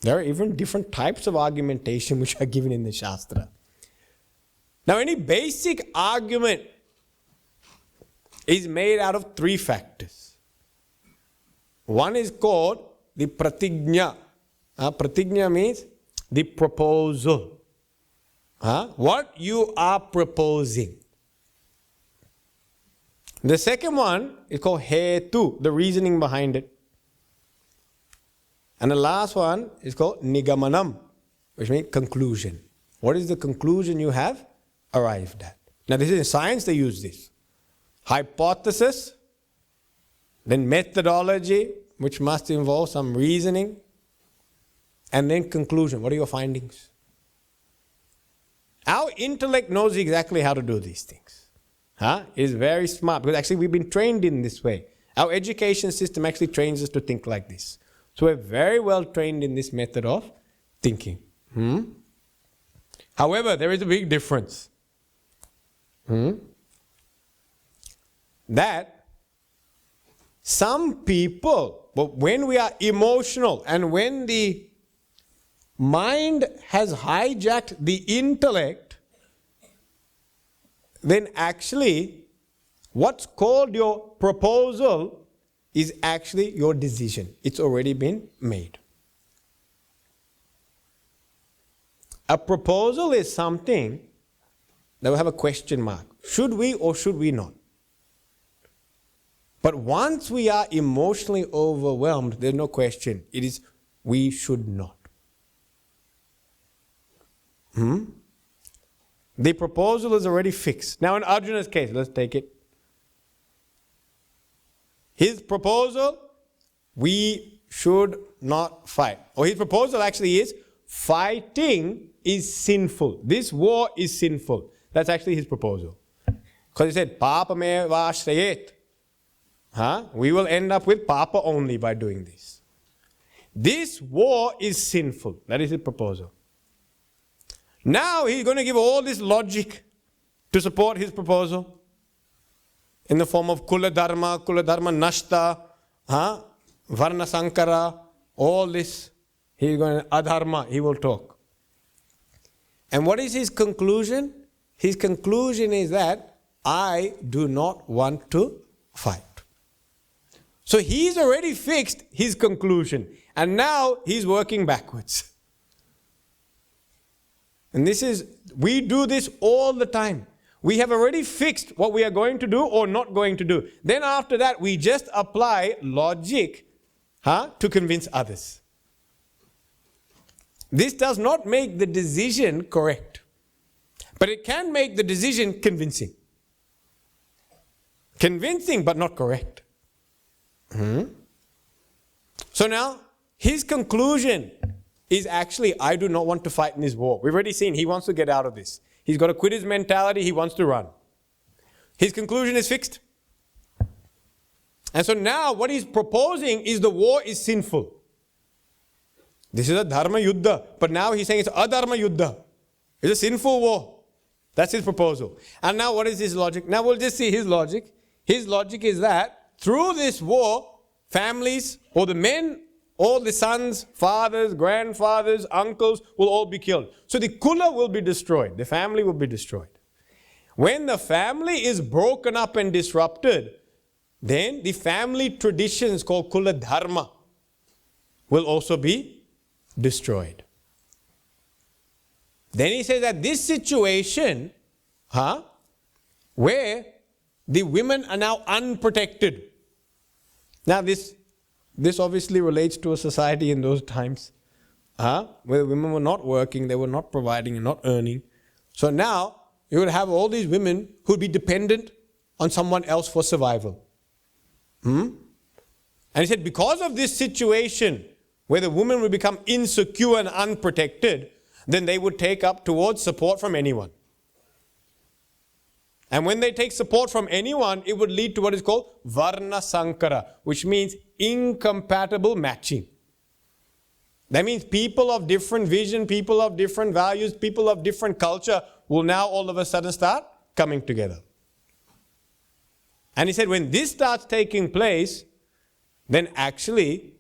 There are even different types of argumentation which are given in the Shastra. Now, any basic argument is made out of three factors. One is called the pratigna. Pratigna means the proposal. What you are proposing. The second one is called hetu, the reasoning behind it. And the last one is called nigamanam, which means conclusion. What is the conclusion you have arrived at? Now, this is in science, they use this. Hypothesis, then methodology, which must involve some reasoning, and then conclusion. What are your findings? Our intellect knows exactly how to do these things. It is very smart, because actually we've been trained in this way. Our education system actually trains us to think like this. So we're very well trained in this method of thinking. However, there is a big difference. That some people, but when we are emotional and when the mind has hijacked the intellect, then actually what's called your proposal is actually your decision. It's already been made. A proposal is something that will have a question mark. Should we or should we not? But once we are emotionally overwhelmed, there's no question. It is we should not. The proposal is already fixed. Now in Arjuna's case, let's take it. His proposal, we should not fight. Or his proposal actually is, fighting is sinful. This war is sinful. That's actually his proposal. Because he said, Papa me vashrayet. We will end up with Papa only by doing this. This war is sinful. That is his proposal. Now he's going to give all this logic to support his proposal in the form of Kula Dharma Nashta, Varna Sankara, all this. He's going to, Adharma, he will talk. And what is his conclusion? His conclusion is that I do not want to fight. So he's already fixed his conclusion. And now he's working backwards. And we do this all the time. We have already fixed what we are going to do or not going to do. Then after that, we just apply logic to convince others. This does not make the decision correct. But it can make the decision convincing. Convincing, but not correct. So now, his conclusion is actually, I do not want to fight in this war. We've already seen he wants to get out of this. He's got to quit his mentality, he wants to run. His conclusion is fixed. And so now what he's proposing is the war is sinful. This is a dharma yuddha. But now he's saying it's adharma yuddha. It's a sinful war. That's his proposal. And now what is his logic? Now we'll just see his logic. His logic is that through this war, families or the men, all the sons, fathers, grandfathers, uncles will all be killed. So the kula will be destroyed. The family will be destroyed. When the family is broken up and disrupted, then the family traditions called kula dharma will also be destroyed. Then he says that this situation, where the women are now unprotected. Now this obviously relates to a society in those times, where women were not working, they were not providing and not earning. So now you would have all these women who would be dependent on someone else for survival. And he said because of this situation where the woman would become insecure and unprotected, then they would take up towards support from anyone. And when they take support from anyone, it would lead to what is called varna sankara, which means incompatible matching. That means people of different vision, people of different values, people of different culture will now all of a sudden start coming together. And he said when this starts taking place, then actually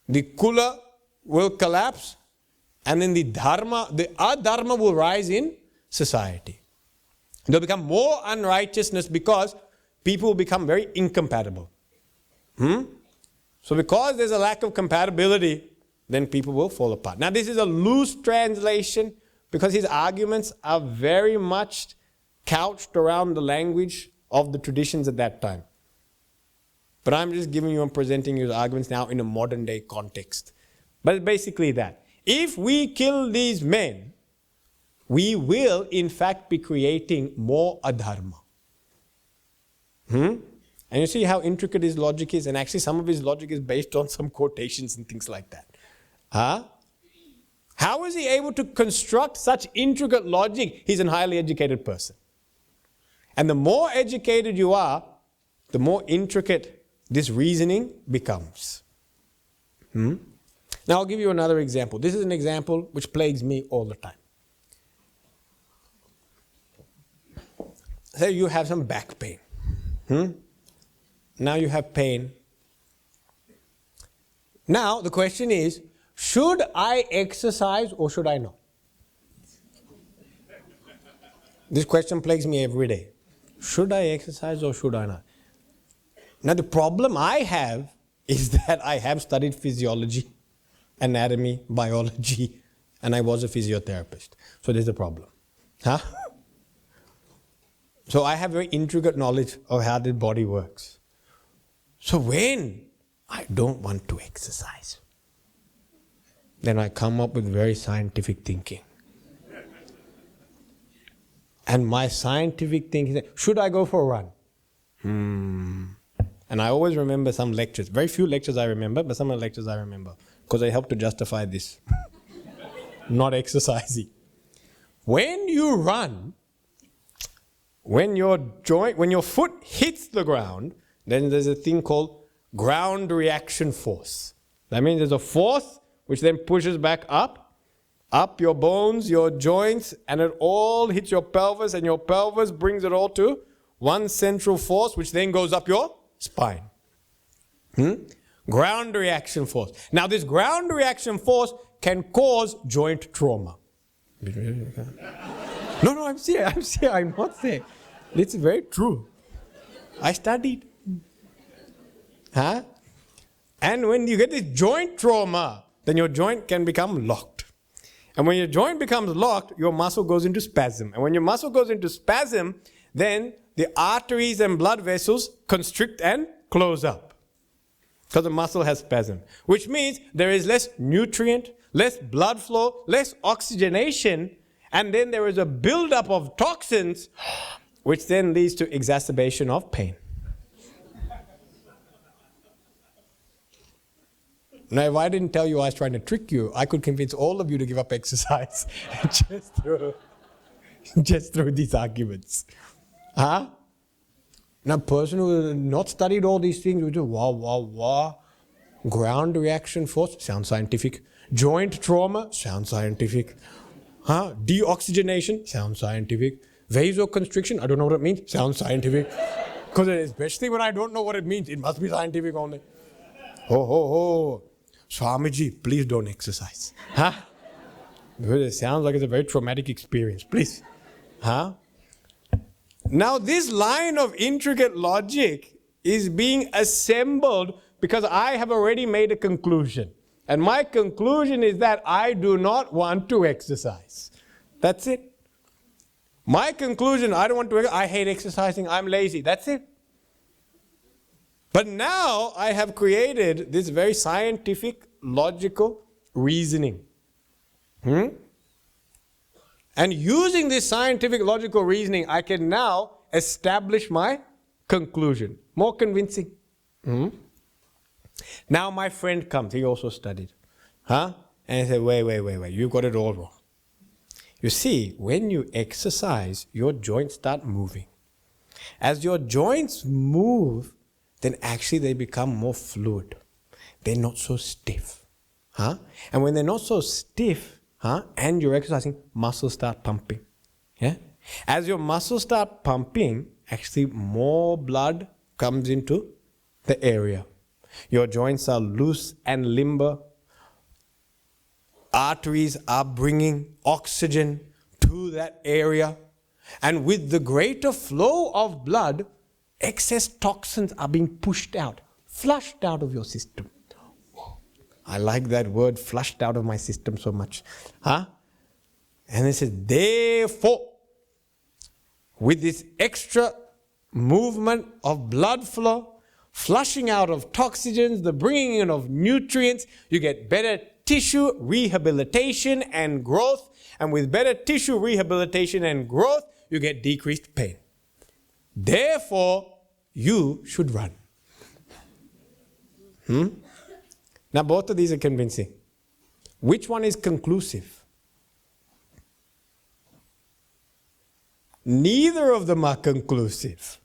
the kula will collapse and then the adharma will rise in society. There'll become more unrighteousness because people will become very incompatible. So because there's a lack of compatibility, then people will fall apart. Now this is a loose translation because his arguments are very much couched around the language of the traditions at that time. But I'm just giving you and presenting you the arguments now in a modern day context. But it's basically that. If we kill these men, we will in fact be creating more adharma. And you see how intricate his logic is, and actually some of his logic is based on some quotations and things like that. How is he able to construct such intricate logic? He's a highly educated person. And the more educated you are, the more intricate this reasoning becomes. Now I'll give you another example. This is an example which plagues me all the time. Say you have some back pain. Now you have pain. Now the question is, should I exercise or should I not? This question plagues me every day. Should I exercise or should I not? Now the problem I have is that I have studied physiology, anatomy, biology, and I was a physiotherapist. So there's a problem. So I have very intricate knowledge of how the body works. So when I don't want to exercise, then I come up with very scientific thinking. And my scientific thinking is, should I go for a run? And I always remember some lectures. Very few lectures I remember, but some of the lectures I remember. Because they help to justify this. Not exercising. When you run, when your foot hits the ground, then there's a thing called ground reaction force. That means there's a force which then pushes back up your bones, your joints, and it all hits your pelvis, and your pelvis brings it all to one central force, which then goes up your spine. Ground reaction force. Now this ground reaction force can cause joint trauma. No, I'm serious. I'm not saying. It's very true. I studied. And when you get this joint trauma, then your joint can become locked. And when your joint becomes locked, your muscle goes into spasm. And when your muscle goes into spasm, then the arteries and blood vessels constrict and close up. Because the muscle has spasm. Which means there is less nutrient, less blood flow, less oxygenation. And then there is a buildup of toxins, which then leads to exacerbation of pain. Now, if I didn't tell you I was trying to trick you, I could convince all of you to give up exercise just through these arguments. Huh? Now, a person who has not studied all these things would do wah. Ground reaction force, sounds scientific. Joint trauma, sounds scientific. Huh? Deoxygenation, sounds scientific. Vasoconstriction, I don't know what it means, sounds scientific. Because especially when I don't know what it means, it must be scientific only. Ho. Swamiji, please don't exercise. Huh? Because it sounds like it's a very traumatic experience. Please. Huh? Now this line of intricate logic is being assembled because I have already made a conclusion. And my conclusion is that I do not want to exercise. That's it. My conclusion, I don't want to, I hate exercising, I'm lazy. That's it. But now I have created this very scientific, logical reasoning. And using this scientific, logical reasoning, I can now establish my conclusion. More convincing. Now my friend comes, he also studied. And he said, wait, you got it all wrong. You see, when you exercise, your joints start moving. As your joints move, then actually they become more fluid. They're not so stiff. And when they're not so stiff, and you're exercising, muscles start pumping. As your muscles start pumping, actually more blood comes into the area. Your joints are loose and limber. Arteries are bringing oxygen to that area. And with the greater flow of blood, excess toxins are being pushed out, flushed out of your system. I like that word, flushed out of my system so much. And it says, therefore, with this extra movement of blood flow, flushing out of toxins, the bringing in of nutrients, you get better tissue rehabilitation and growth. And with better tissue rehabilitation and growth, you get decreased pain. Therefore, you should run. Now, both of these are convincing. Which one is conclusive? Neither of them are conclusive.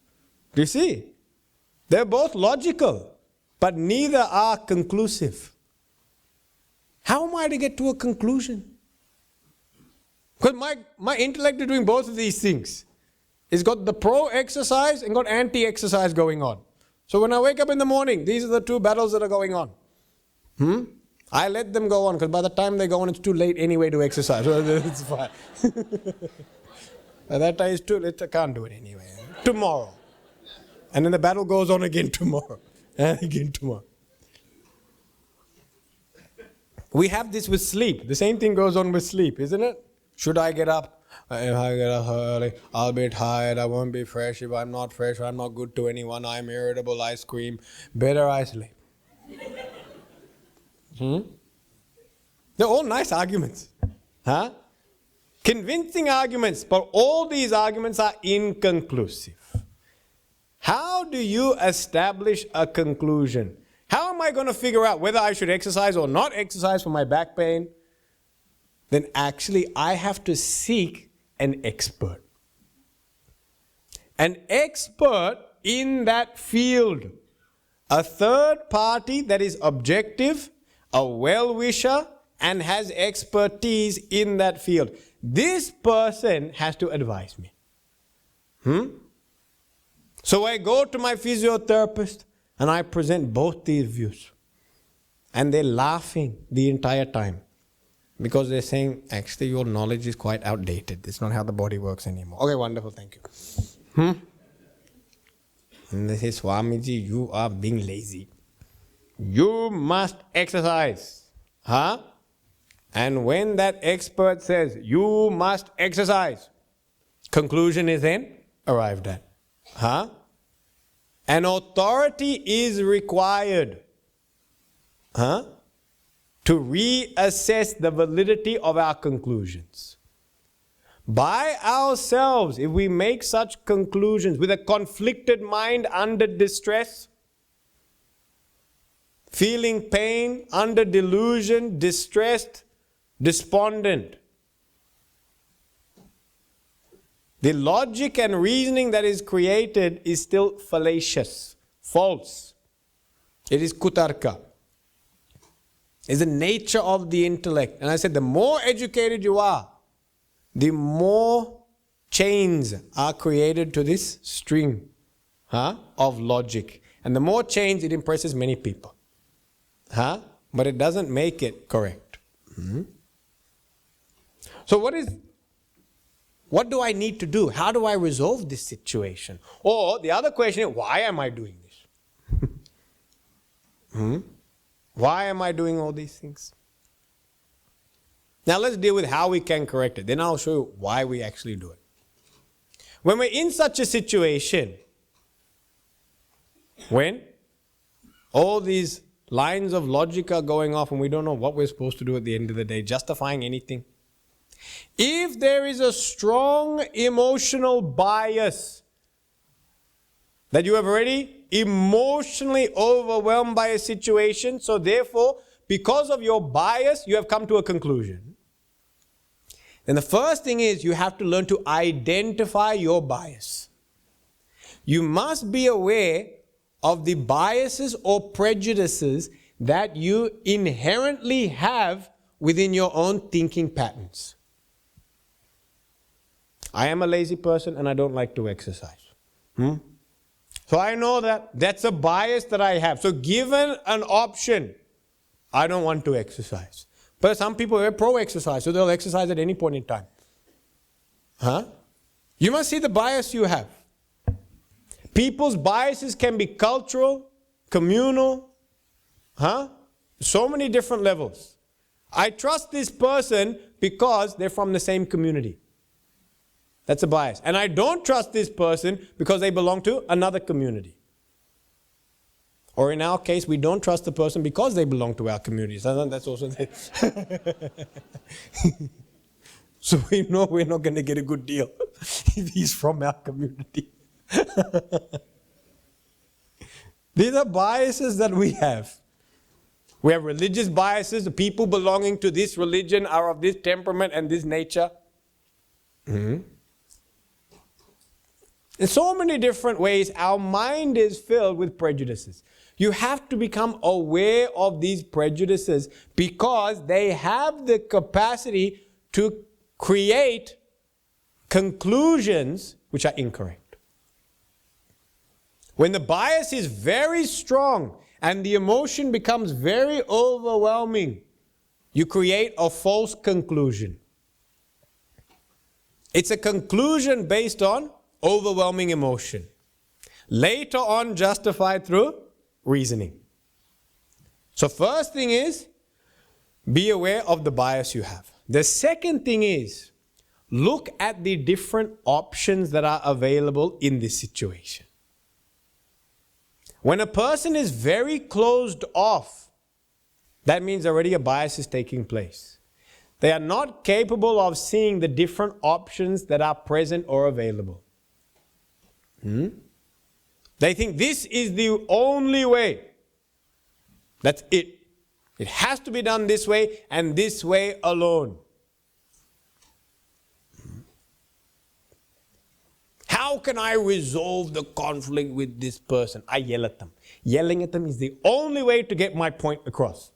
Do you see? They're both logical, but neither are conclusive. How am I to get to a conclusion? Because my intellect is doing both of these things. It's got the pro-exercise and got anti-exercise going on. So when I wake up in the morning, these are the two battles that are going on. I let them go on, because by the time they go on, it's too late anyway to exercise. It's fine. By that time, it's too late. I can't do it anyway. Tomorrow. And then the battle goes on again tomorrow. And again tomorrow. We have this with sleep. The same thing goes on with sleep, isn't it? Should I get up? If I get up early, I'll be tired. I won't be fresh. If I'm not fresh, I'm not good to anyone. I'm irritable. I scream. Better I sleep. They're all nice arguments. Convincing arguments, but all these arguments are inconclusive. How do you establish a conclusion? How am I going to figure out whether I should exercise or not exercise for my back pain? Then actually I have to seek an expert. An expert in that field. A third party that is objective, a well-wisher, and has expertise in that field. This person has to advise me. So I go to my physiotherapist and I present both these views. And they're laughing the entire time. Because they're saying, actually your knowledge is quite outdated. It's not how the body works anymore. Okay, wonderful, thank you. And they say, Swamiji, you are being lazy. You must exercise. And when that expert says, you must exercise, conclusion is then arrived at. An authority is required to reassess the validity of our conclusions. By ourselves, if we make such conclusions with a conflicted mind under distress, feeling pain, under delusion, distressed, despondent, the logic and reasoning that is created is still fallacious, false. It is kutarka. It's the nature of the intellect. And I said, the more educated you are, the more chains are created to this string of logic. And the more chains, it impresses many people. But it doesn't make it correct. So what do I need to do? How do I resolve this situation? Or the other question is, why am I doing this? Why am I doing all these things? Now let's deal with how we can correct it. Then I'll show you why we actually do it. When we're in such a situation, when all these lines of logic are going off and we don't know what we're supposed to do at the end of the day, justifying anything. If there is a strong emotional bias that you have already emotionally overwhelmed by a situation, so therefore, because of your bias, you have come to a conclusion. Then the first thing is you have to learn to identify your bias. You must be aware of the biases or prejudices that you inherently have within your own thinking patterns. I am a lazy person and I don't like to exercise. So I know that that's a bias that I have. So given an option, I don't want to exercise. But some people are pro-exercise, so they'll exercise at any point in time. You must see the bias you have. People's biases can be cultural, communal, so many different levels. I trust this person because they're from the same community. That's a bias. And I don't trust this person because they belong to another community. Or in our case, we don't trust the person because they belong to our community. So that's also so we know we're not going to get a good deal if he's from our community. These are biases that we have. We have religious biases. The people belonging to this religion are of this temperament and this nature. In so many different ways, our mind is filled with prejudices. You have to become aware of these prejudices because they have the capacity to create conclusions which are incorrect. When the bias is very strong and the emotion becomes very overwhelming, you create a false conclusion. It's a conclusion based on overwhelming emotion. Later on justified through reasoning. So first thing is, be aware of the bias you have. The second thing is, look at the different options that are available in this situation. When a person is very closed off, that means already a bias is taking place. They are not capable of seeing the different options that are present or available. They think this is the only way. That's it. It has to be done this way and this way alone. How can I resolve the conflict with this person? I yell at them. Yelling at them is the only way to get my point across.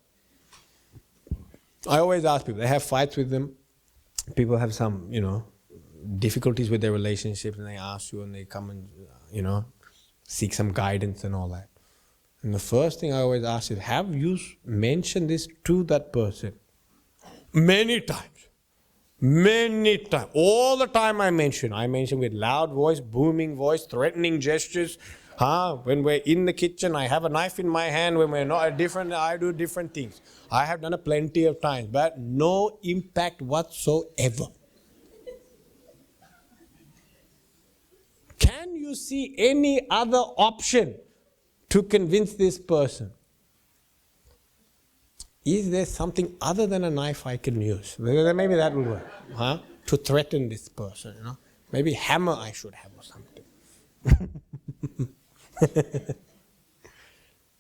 I always ask people, they have fights with them. People have some, difficulties with their relationships and they ask you and they come and, seek some guidance and all that. And the first thing I always ask is, have you mentioned this to that person? Many times. Many times. All the time I mention with loud voice, booming voice, threatening gestures. When we're in the kitchen, I have a knife in my hand. When we're not I do different things. I have done it plenty of times, but no impact whatsoever. Can you see any other option to convince this person? Is there something other than a knife I can use? Maybe that will work. to threaten this person, Maybe hammer I should have or something.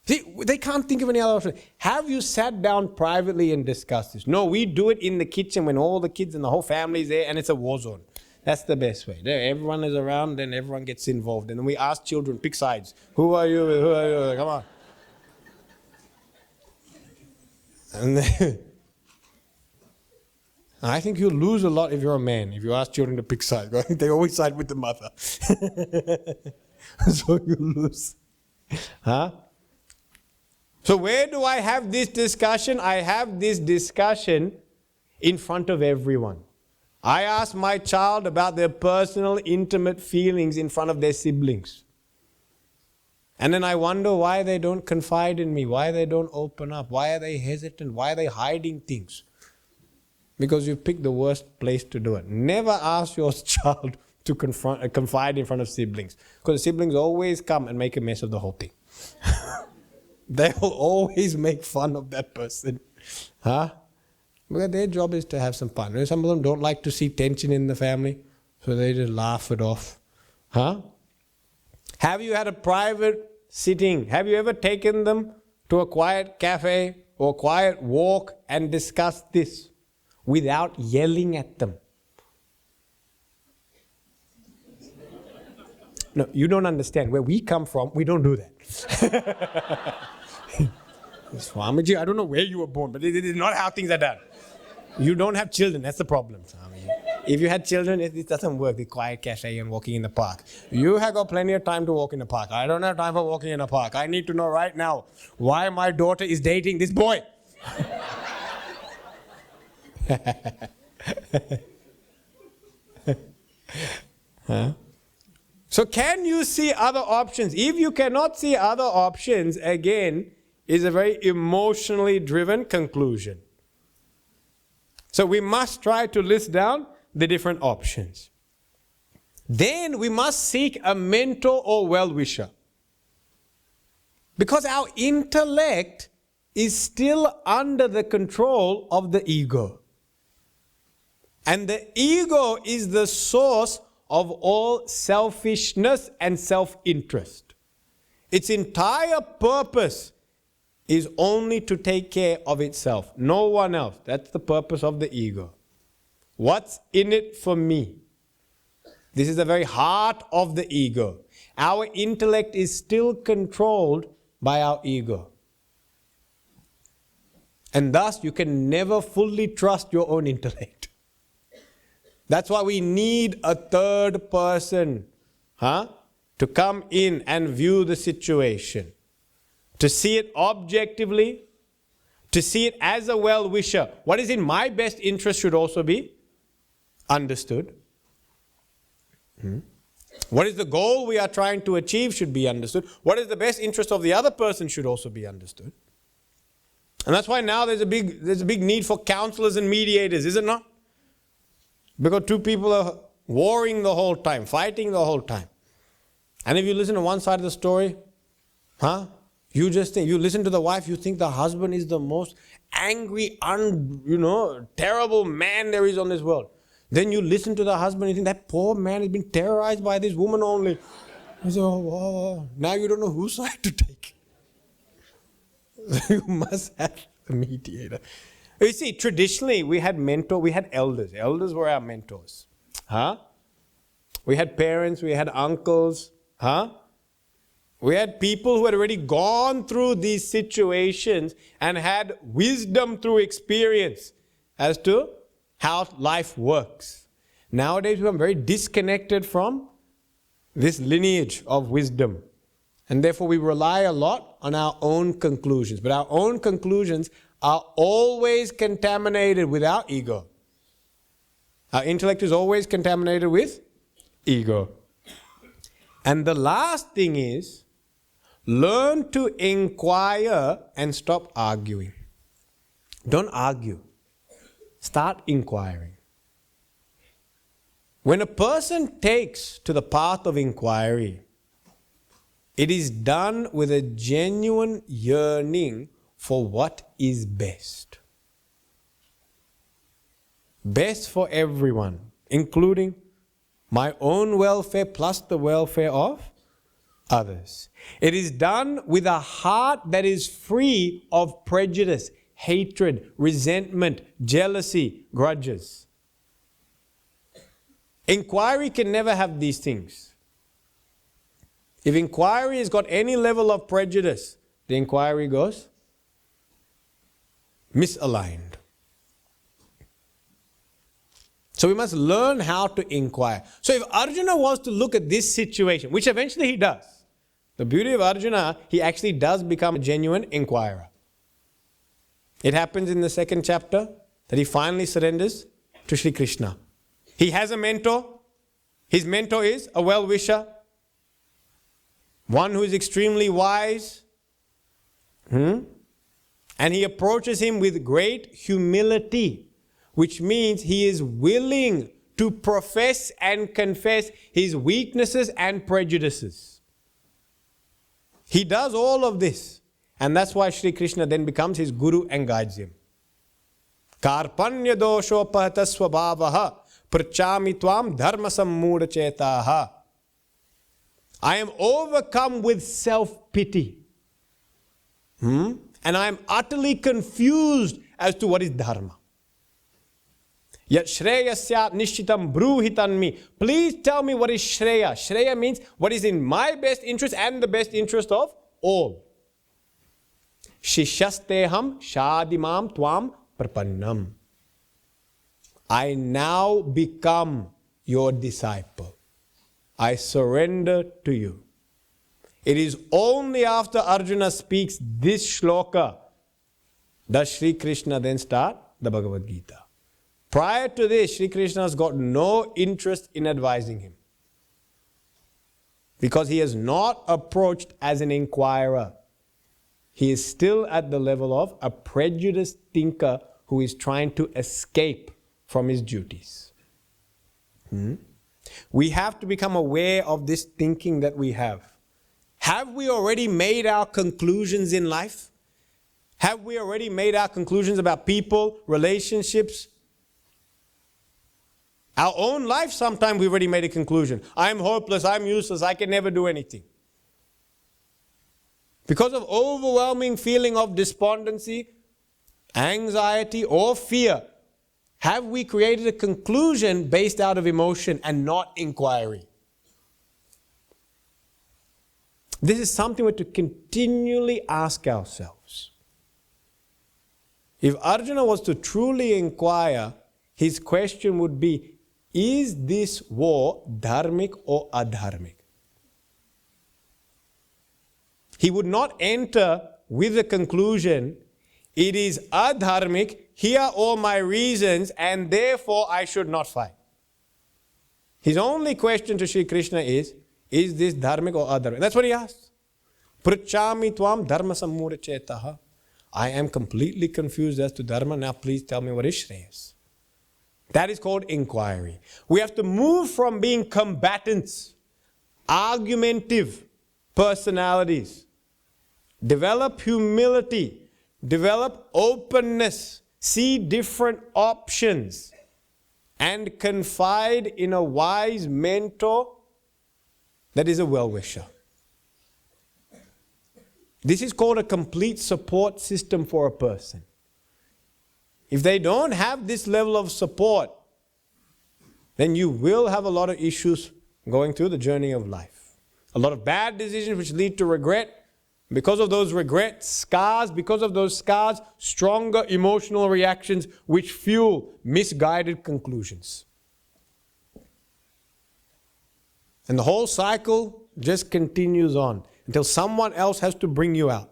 See, they can't think of any other option. Have you sat down privately and discussed this? No, we do it in the kitchen when all the kids and the whole family is there and it's a war zone. That's the best way. Everyone is around, then everyone gets involved. And then we ask children, pick sides. Who are you? Who are you? Come on. And then, I think you'll lose a lot if you're a man, if you ask children to pick sides. I think they always side with the mother. So you lose. Huh? So where do I have this discussion? I have this discussion in front of everyone. I ask my child about their personal, intimate feelings in front of their siblings. And then I wonder why they don't confide in me, why they don't open up, why are they hesitant, why are they hiding things? Because you picked the worst place to do it. Never ask your child to confide in front of siblings. Because siblings always come and make a mess of the whole thing. They will always make fun of that person. Huh? Because their job is to have some fun. Some of them don't like to see tension in the family, so they just laugh it off. Huh? Have you had a private sitting? Have you ever taken them to a quiet cafe or a quiet walk and discussed this without yelling at them? No, you don't understand. Where we come from, we don't do that. Swamiji, I don't know where you were born, but this is not how things are done. You don't have children, that's the problem, Swami. If you had children, it doesn't work, the quiet cafe and walking in the park. You have got plenty of time to walk in the park. I don't have time for walking in the park. I need to know right now why my daughter is dating this boy. Huh? So can you see other options? If you cannot see other options, again, is a very emotionally driven conclusion. So we must try to list down the different options. Then we must seek a mentor or well-wisher. Because our intellect is still under the control of the ego. And the ego is the source of all selfishness and self-interest. Its entire purpose is only to take care of itself, no one else. That's the purpose of the ego. What's in it for me? This is the very heart of the ego. Our intellect is still controlled by our ego. And thus you can never fully trust your own intellect. That's why we need a third person, to come in and view the situation. To see it objectively, to see it as a well-wisher. What is in my best interest should also be understood. What is the goal we are trying to achieve should be understood. What is the best interest of the other person should also be understood. And that's why now there's a big need for counselors and mediators, is it not? Because two people are warring the whole time, fighting the whole time. And if you listen to one side of the story, you just think, you listen to the wife, you think the husband is the most angry, terrible man there is on this world. Then you listen to the husband, you think that poor man has been terrorized by this woman only. You say, now you don't know whose side to take. You must have a mediator. You see, traditionally we had elders. Elders were our mentors. We had parents, we had uncles. We had people who had already gone through these situations and had wisdom through experience as to how life works. Nowadays we are very disconnected from this lineage of wisdom. And therefore we rely a lot on our own conclusions. But our own conclusions are always contaminated with our ego. Our intellect is always contaminated with ego. And the last thing is, learn to inquire and stop arguing. Don't argue. Start inquiring. When a person takes to the path of inquiry, it is done with a genuine yearning for what is best. Best for everyone. including my own welfare plus the welfare of others. It is done with a heart that is free of prejudice, hatred, resentment, jealousy, grudges. Inquiry can never have these things. If inquiry has got any level of prejudice, the inquiry goes misaligned. So we must learn how to inquire. So if Arjuna was to look at this situation, which eventually he does, the beauty of Arjuna, he actually does become a genuine inquirer. It happens in the second chapter that he finally surrenders to Sri Krishna. He has a mentor. His mentor is a well-wisher, one who is extremely wise. And he approaches him with great humility, which means he is willing to profess and confess his weaknesses and prejudices. He does all of this. And that's why Sri Krishna then becomes his guru and guides him. Karpanya doshopahata swabhavaha prachami tvam dharma sammuda chetaha. I am overcome with self-pity. And I am utterly confused as to what is dharma. Yat shreya syat nishchitam bruhitanmi. Please tell me what is shreya. Shreya means what is in my best interest and the best interest of all. Shishasteham shadimam tvam prapannam. I now become your disciple. I surrender to you. It is only after Arjuna speaks this shloka does Sri Krishna then start the Bhagavad Gita. Prior to this, Sri Krishna has got no interest in advising him, because he has not approached as an inquirer. He is still at the level of a prejudiced thinker who is trying to escape from his duties. We have to become aware of this thinking that we have. Have we already made our conclusions in life? Have we already made our conclusions about people, relationships? Our own life, sometimes we've already made a conclusion. I'm hopeless, I'm useless, I can never do anything. Because of overwhelming feeling of despondency, anxiety, or fear, have we created a conclusion based out of emotion and not inquiry? This is something we have to continually ask ourselves. If Arjuna was to truly inquire, his question would be, is this war dharmic or adharmic? He would not enter with the conclusion, it is adharmic, here are all my reasons, and therefore I should not fight. His only question to Sri Krishna is this dharmic or adharmic? That's what he asked. Prachami tvam dharma sammura chetaha. I am completely confused as to dharma. Now please tell me what is Shreyas. That is called inquiry. We have to move from being combatants, argumentative personalities, develop humility, develop openness, see different options, and confide in a wise mentor that is a well-wisher. This is called a complete support system for a person. If they don't have this level of support, then you will have a lot of issues going through the journey of life. A lot of bad decisions which lead to regret. Because of those regrets, scars. Because of those scars, stronger emotional reactions which fuel misguided conclusions. And the whole cycle just continues on until someone else has to bring you out.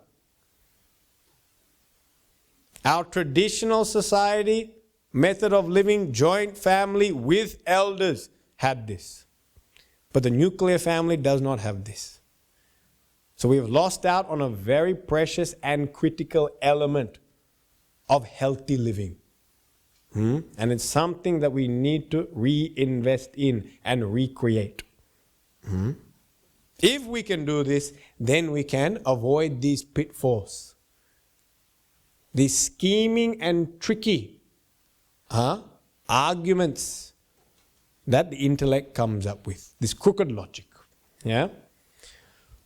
Our traditional society, method of living, joint family with elders, had this. But the nuclear family does not have this. So we have lost out on a very precious and critical element of healthy living. And it's something that we need to reinvest in and recreate. If we can do this, then we can avoid these pitfalls. These scheming and tricky arguments that the intellect comes up with, this crooked logic. Yeah?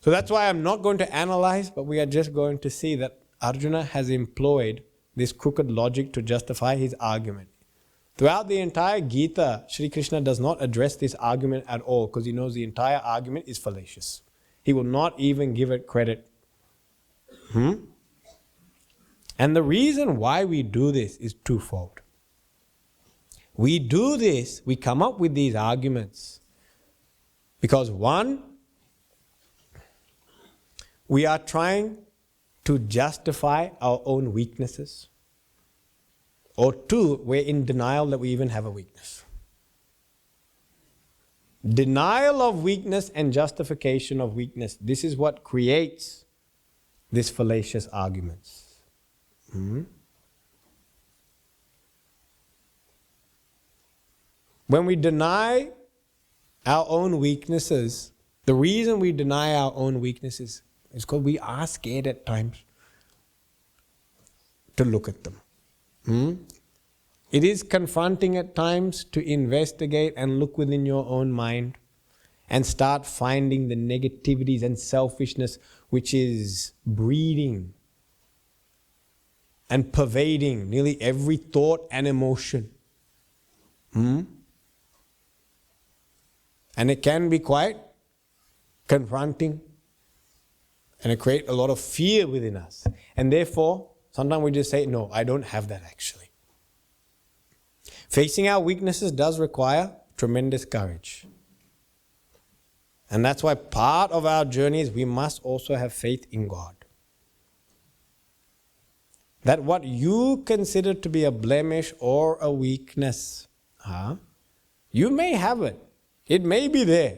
So that's why I'm not going to analyze, but we are just going to see that Arjuna has employed this crooked logic to justify his argument. Throughout the entire Gita, Sri Krishna does not address this argument at all because he knows the entire argument is fallacious. He will not even give it credit. And the reason why we do this is twofold. We do this, we come up with these arguments because one, we are trying to justify our own weaknesses. Or two, we're in denial that we even have a weakness. Denial of weakness and justification of weakness. This is what creates these fallacious arguments. When we deny our own weaknesses, the reason we deny our own weaknesses is because we are scared at times to look at them. It is confronting at times to investigate and look within your own mind and start finding the negativities and selfishness which is breeding and pervading nearly every thought and emotion. And it can be quite confronting and it creates a lot of fear within us. And therefore, sometimes we just say, no, I don't have that actually. Facing our weaknesses does require tremendous courage. And that's why part of our journey is we must also have faith in God. That what you consider to be a blemish or a weakness, you may have it. It may be there.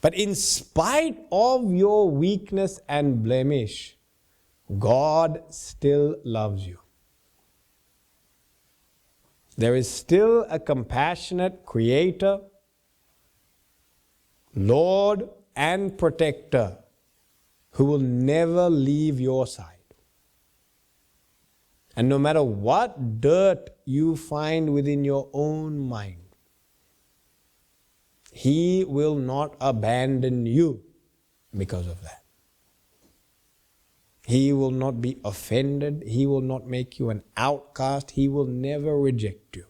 But in spite of your weakness and blemish, God still loves you. There is still a compassionate Creator, Lord and Protector who will never leave your side. And no matter what dirt you find within your own mind, He will not abandon you because of that. He will not be offended. He will not make you an outcast. He will never reject you.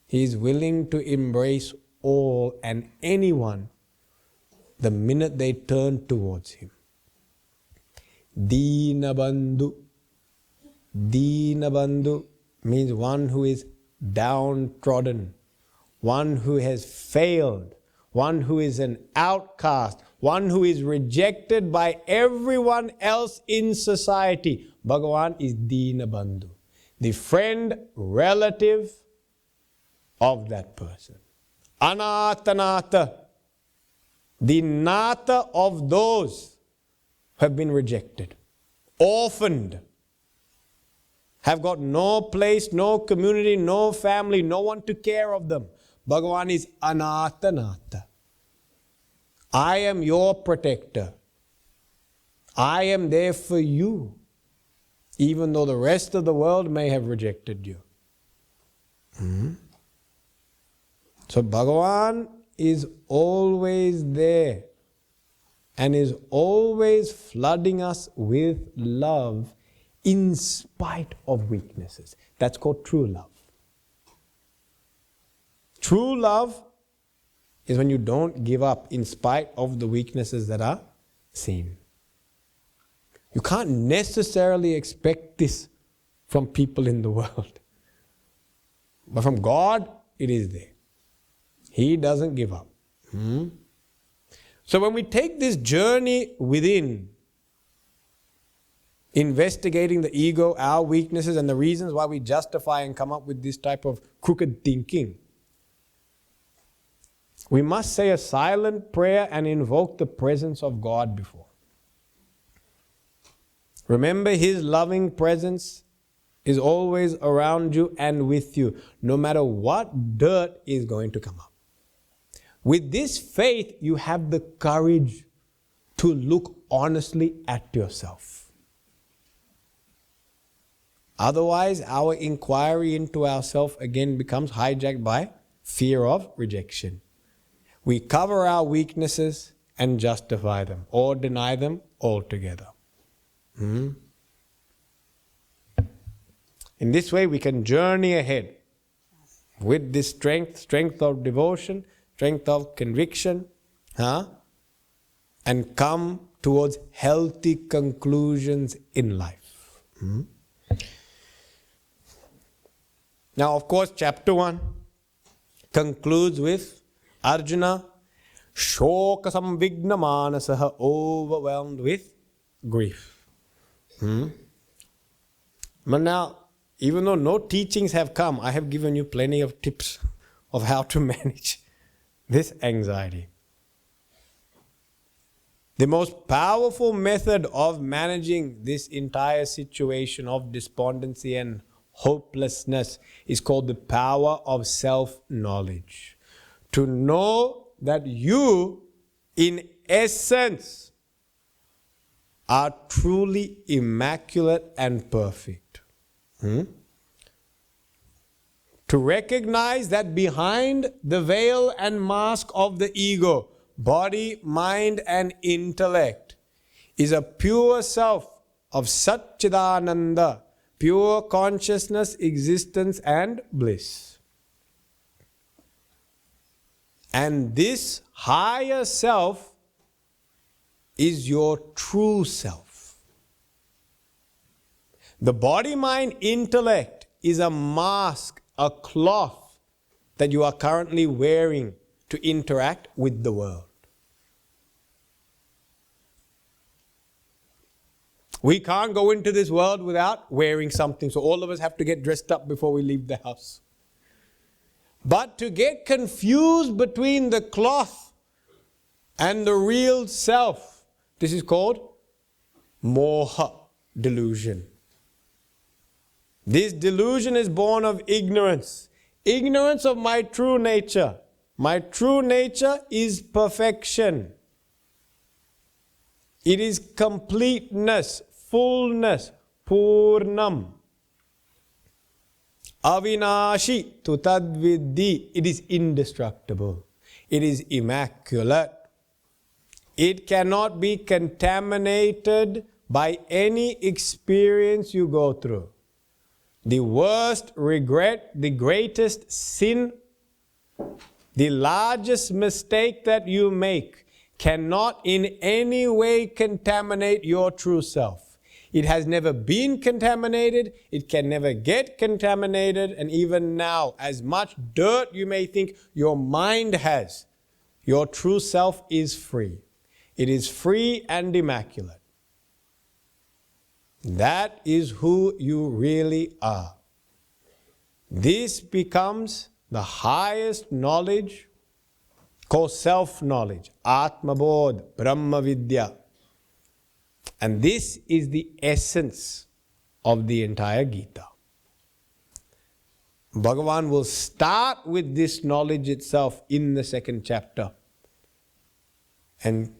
He is willing to embrace all and anyone the minute they turn towards Him. Deenabandhu. Deenabandhu means one who is downtrodden, one who has failed, one who is an outcast, one who is rejected by everyone else in society. Bhagavan is Deenabandhu, the friend, relative of that person. Anatanata, the nata of those who have been rejected, orphaned, have got no place, no community, no family, no one to care of them. Bhagavan is Anatanata. I am your protector. I am there for you, even though the rest of the world may have rejected you. So Bhagavan is always there and is always flooding us with love in spite of weaknesses. That's called true love. True love is when you don't give up in spite of the weaknesses that are seen. You can't necessarily expect this from people in the world. But from God, it is there. He doesn't give up. So when we take this journey within, investigating the ego, our weaknesses, and the reasons why we justify and come up with this type of crooked thinking, we must say a silent prayer and invoke the presence of God before. Remember, His loving presence is always around you and with you, no matter what dirt is going to come up. With this faith, you have the courage to look honestly at yourself. Otherwise, our inquiry into ourselves again becomes hijacked by fear of rejection. We cover our weaknesses and justify them or deny them altogether. In this way, we can journey ahead with this strength of devotion, strength of conviction, and come towards healthy conclusions in life. Now, of course, chapter 1 concludes with Arjuna, shoka samvigna manasaha, overwhelmed with grief. But now, even though no teachings have come, I have given you plenty of tips of how to manage this anxiety. The most powerful method of managing this entire situation of despondency and hopelessness is called the power of self-knowledge. To know that you, in essence, are truly immaculate and perfect. To recognize that behind the veil and mask of the ego, body, mind, and intellect, is a pure self of Satchidananda, pure consciousness, existence, and bliss. And this higher self is your true self. The body, mind, intellect is a mask, a cloth that you are currently wearing to interact with the world. We can't go into this world without wearing something, so all of us have to get dressed up before we leave the house. But to get confused between the cloth and the real self, this is called moha, delusion. This delusion is born of ignorance. Ignorance of my true nature. My true nature is perfection. It is completeness, fullness, purnam. Avinashi tu tadvidhi. It is indestructible. It is immaculate. It cannot be contaminated by any experience you go through. The worst regret, the greatest sin, the largest mistake that you make cannot in any way contaminate your true self. It has never been contaminated, it can never get contaminated, and even now, as much dirt you may think your mind has, your true self is free. It is free and immaculate. That is who you really are. This becomes the highest knowledge called self-knowledge, Atma-bodh, Brahma-vidya. And this is the essence of the entire Gita. Bhagavan will start with this knowledge itself in the second chapter and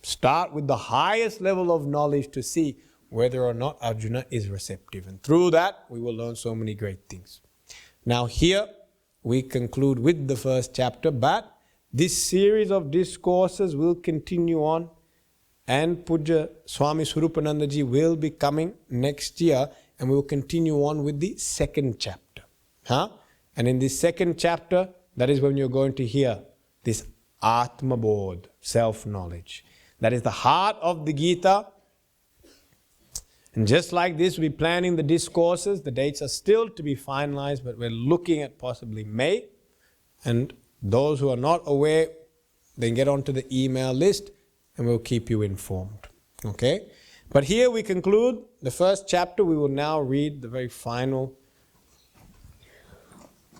start with the highest level of knowledge to see whether or not Arjuna is receptive. And through that, we will learn so many great things. Now here, we conclude with the first chapter, but this series of discourses will continue on, and Puja Swami Swarupanandaji will be coming next year, and we will continue on with the second chapter. And in this second chapter, that is when you're going to hear this Atma-bodh, self-knowledge. That is the heart of the Gita. And just like this, we're planning the discourses. The dates are still to be finalized, but we're looking at possibly May. And those who are not aware, then get onto the email list and we'll keep you informed. Okay? But here we conclude the first chapter. We will now read the very final.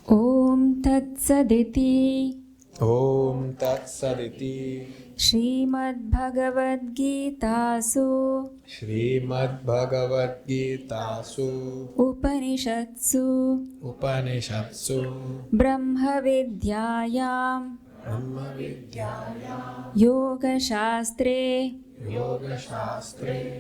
Om Tat Saditi. Om Tat Saditi. Srimad Bhagavad Gitasu. Srimad Bhagavad Gitasu. Upanishatsu. Brahma Vidyayam. Yoga Shastre.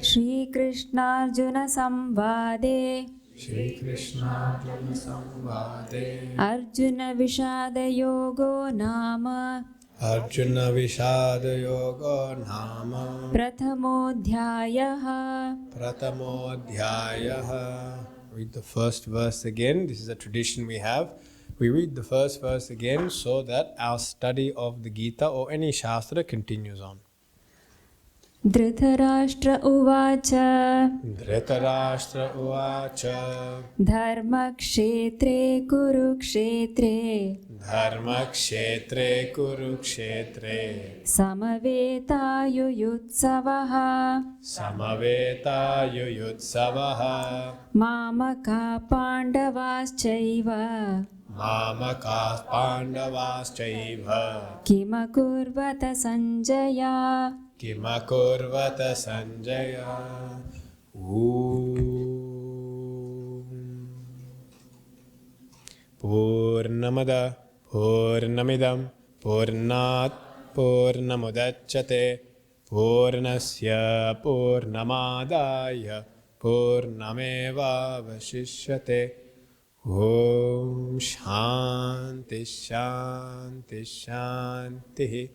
Shri Krishna Arjuna Samvade. Shri Krishna Arjuna Samvade Arjuna Vishada Yogo Nama Arjuna Vishada Yoga Nama Prathamodhyayaha. Pratamodhyayaha. Read the first verse again. This is a tradition we have. We read the first verse again so that our study of the Gita or any Shastra continues on. Dhritarashtra Uvacha Dhritarashtra Uvacha Dharmakshetre Kurukshetre Dharmakshetre Kurukshetre Samaveta Samaveta Yuyutsavaha Mamaka Pandavaschaiva Mamaka Pandavaschaiva Kimakurvata Sanjaya. Kimakurvata Sanjaya. Purnamada Purnamidam Purnat Purnamudachyate Purnasya Purnamadaya Purnameva Vashishyate. Om Shanti Shanti Shanti.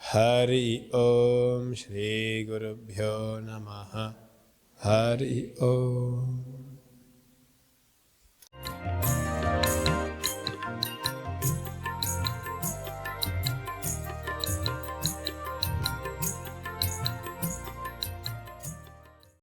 Hari Om Shri Gurubhyo Namaha. Hari Om.